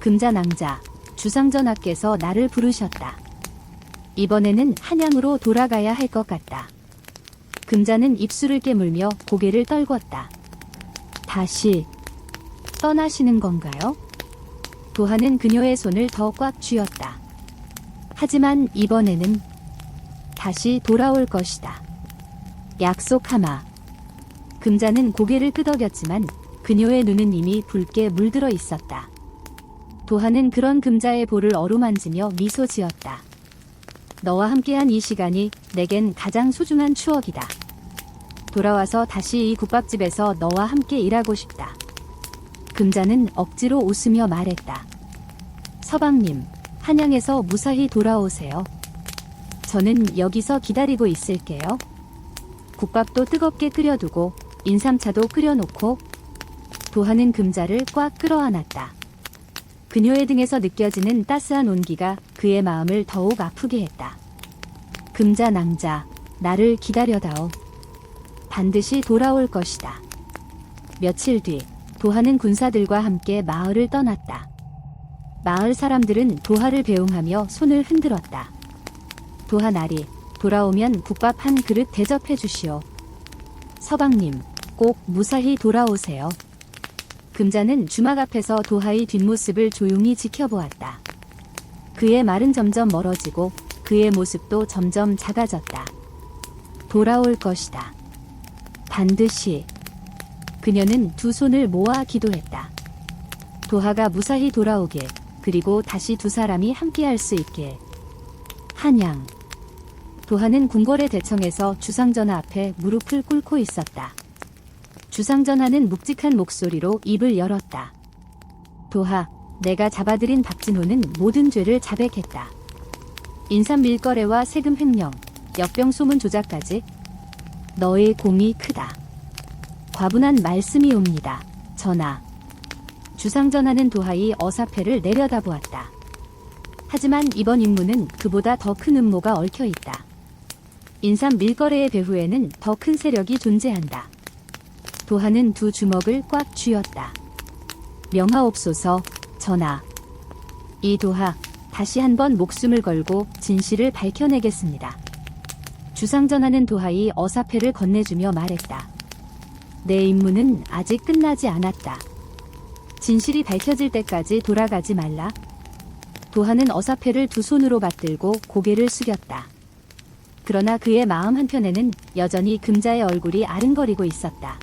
금자 낭자, 주상전하께서 나를 부르셨다. 이번에는 한양으로 돌아가야 할 것 같다. 금자는 입술을 깨물며 고개를 떨궜다. 다시 떠나시는 건가요? 도하는 그녀의 손을 더 꽉 쥐었다. 하지만 이번에는 다시 돌아올 것이다. 약속하마. 금자는 고개를 끄덕였지만 그녀의 눈은 이미 붉게 물들어 있었다. 도하는 그런 금자의 볼을 어루만지며 미소 지었다. 너와 함께한 이 시간이 내겐 가장 소중한 추억이다. 돌아와서 다시 이 국밥집에서 너와 함께 일하고 싶다. 금자는 억지로 웃으며 말했다. 서방님, 한양에서 무사히 돌아오세요. 저는 여기서 기다리고 있을게요. 국밥도 뜨겁게 끓여두고 인삼차도 끓여놓고 도하는 금자를 꽉 끌어안았다. 그녀의 등에서 느껴지는 따스한 온기가 그의 마음을 더욱 아프게 했다. 금자 낭자, 나를 기다려다오. 반드시 돌아올 것이다. 며칠 뒤 도하는 군사들과 함께 마을을 떠났다. 마을 사람들은 도하를 배웅하며 손을 흔들었다. 도하 나리, 돌아오면 국밥 한 그릇 대접해 주시오. 서방님, 꼭 무사히 돌아오세요. 금자는 주막 앞에서 도하의 뒷모습을 조용히 지켜보았다. 그의 말은 점점 멀어지고 그의 모습도 점점 작아졌다. 돌아올 것이다. 반드시. 그녀는 두 손을 모아 기도했다. 도하가 무사히 돌아오길, 그리고 다시 두 사람이 함께할 수 있길. 한양. 도하는 궁궐의 대청에서 주상전하 앞에 무릎을 꿇고 있었다. 주상전하는 묵직한 목소리로 입을 열었다. 도하, 내가 잡아들인 박진호는 모든 죄를 자백했다. 인삼 밀거래와 세금 횡령, 역병 소문 조작까지. 너의 공이 크다. 과분한 말씀이 옵니다. 전하. 주상전하는 도하의 어사패를 내려다보았다. 하지만 이번 임무는 그보다 더 큰 음모가 얽혀있다. 인삼 밀거래의 배후에는 더 큰 세력이 존재한다. 도하는 두 주먹을 꽉 쥐었다. 명하옵소서, 전하. 이 도하, 다시 한번 목숨을 걸고 진실을 밝혀내겠습니다. 주상전하는 도하의 어사패를 건네주며 말했다. 내 임무는 아직 끝나지 않았다. 진실이 밝혀질 때까지 돌아가지 말라. 도하는 어사패를 두 손으로 받들고 고개를 숙였다. 그러나 그의 마음 한편에는 여전히 금자의 얼굴이 아른거리고 있었다.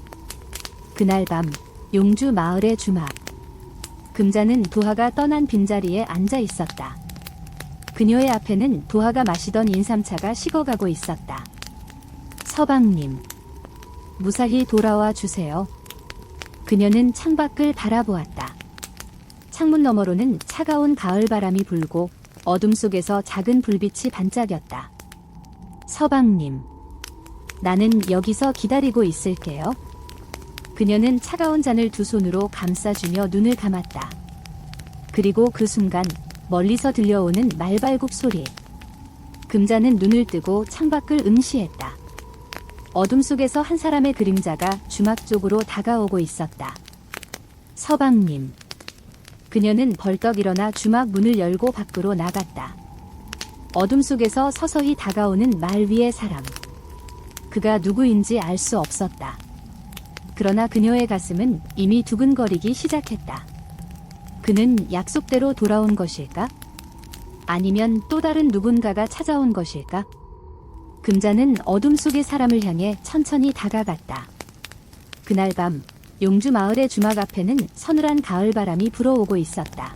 그날 밤 용주 마을의 주막. 금자는 도하가 떠난 빈자리에 앉아 있었다. 그녀의 앞에는 도하가 마시던 인삼차가 식어가고 있었다. 서방님, 무사히 돌아와 주세요. 그녀는 창밖을 바라보았다. 창문 너머로는 차가운 가을바람이 불고 어둠 속에서 작은 불빛이 반짝였다. 서방님, 나는 여기서 기다리고 있을게요. 그녀는 차가운 잔을 두 손으로 감싸주며 눈을 감았다. 그리고 그 순간 멀리서 들려오는 말발굽 소리. 금자는 눈을 뜨고 창밖을 응시했다. 어둠 속에서 한 사람의 그림자가 주막 쪽으로 다가오고 있었다. 서방님. 그녀는 벌떡 일어나 주막 문을 열고 밖으로 나갔다. 어둠 속에서 서서히 다가오는 말 위의 사람. 그가 누구인지 알 수 없었다. 그러나 그녀의 가슴은 이미 두근거리기 시작했다. 그는 약속대로 돌아온 것일까? 아니면 또 다른 누군가가 찾아온 것일까? 금자는 어둠 속의 사람을 향해 천천히 다가갔다. 그날 밤 용주 마을의 주막 앞에는 서늘한 가을바람이 불어오고 있었다.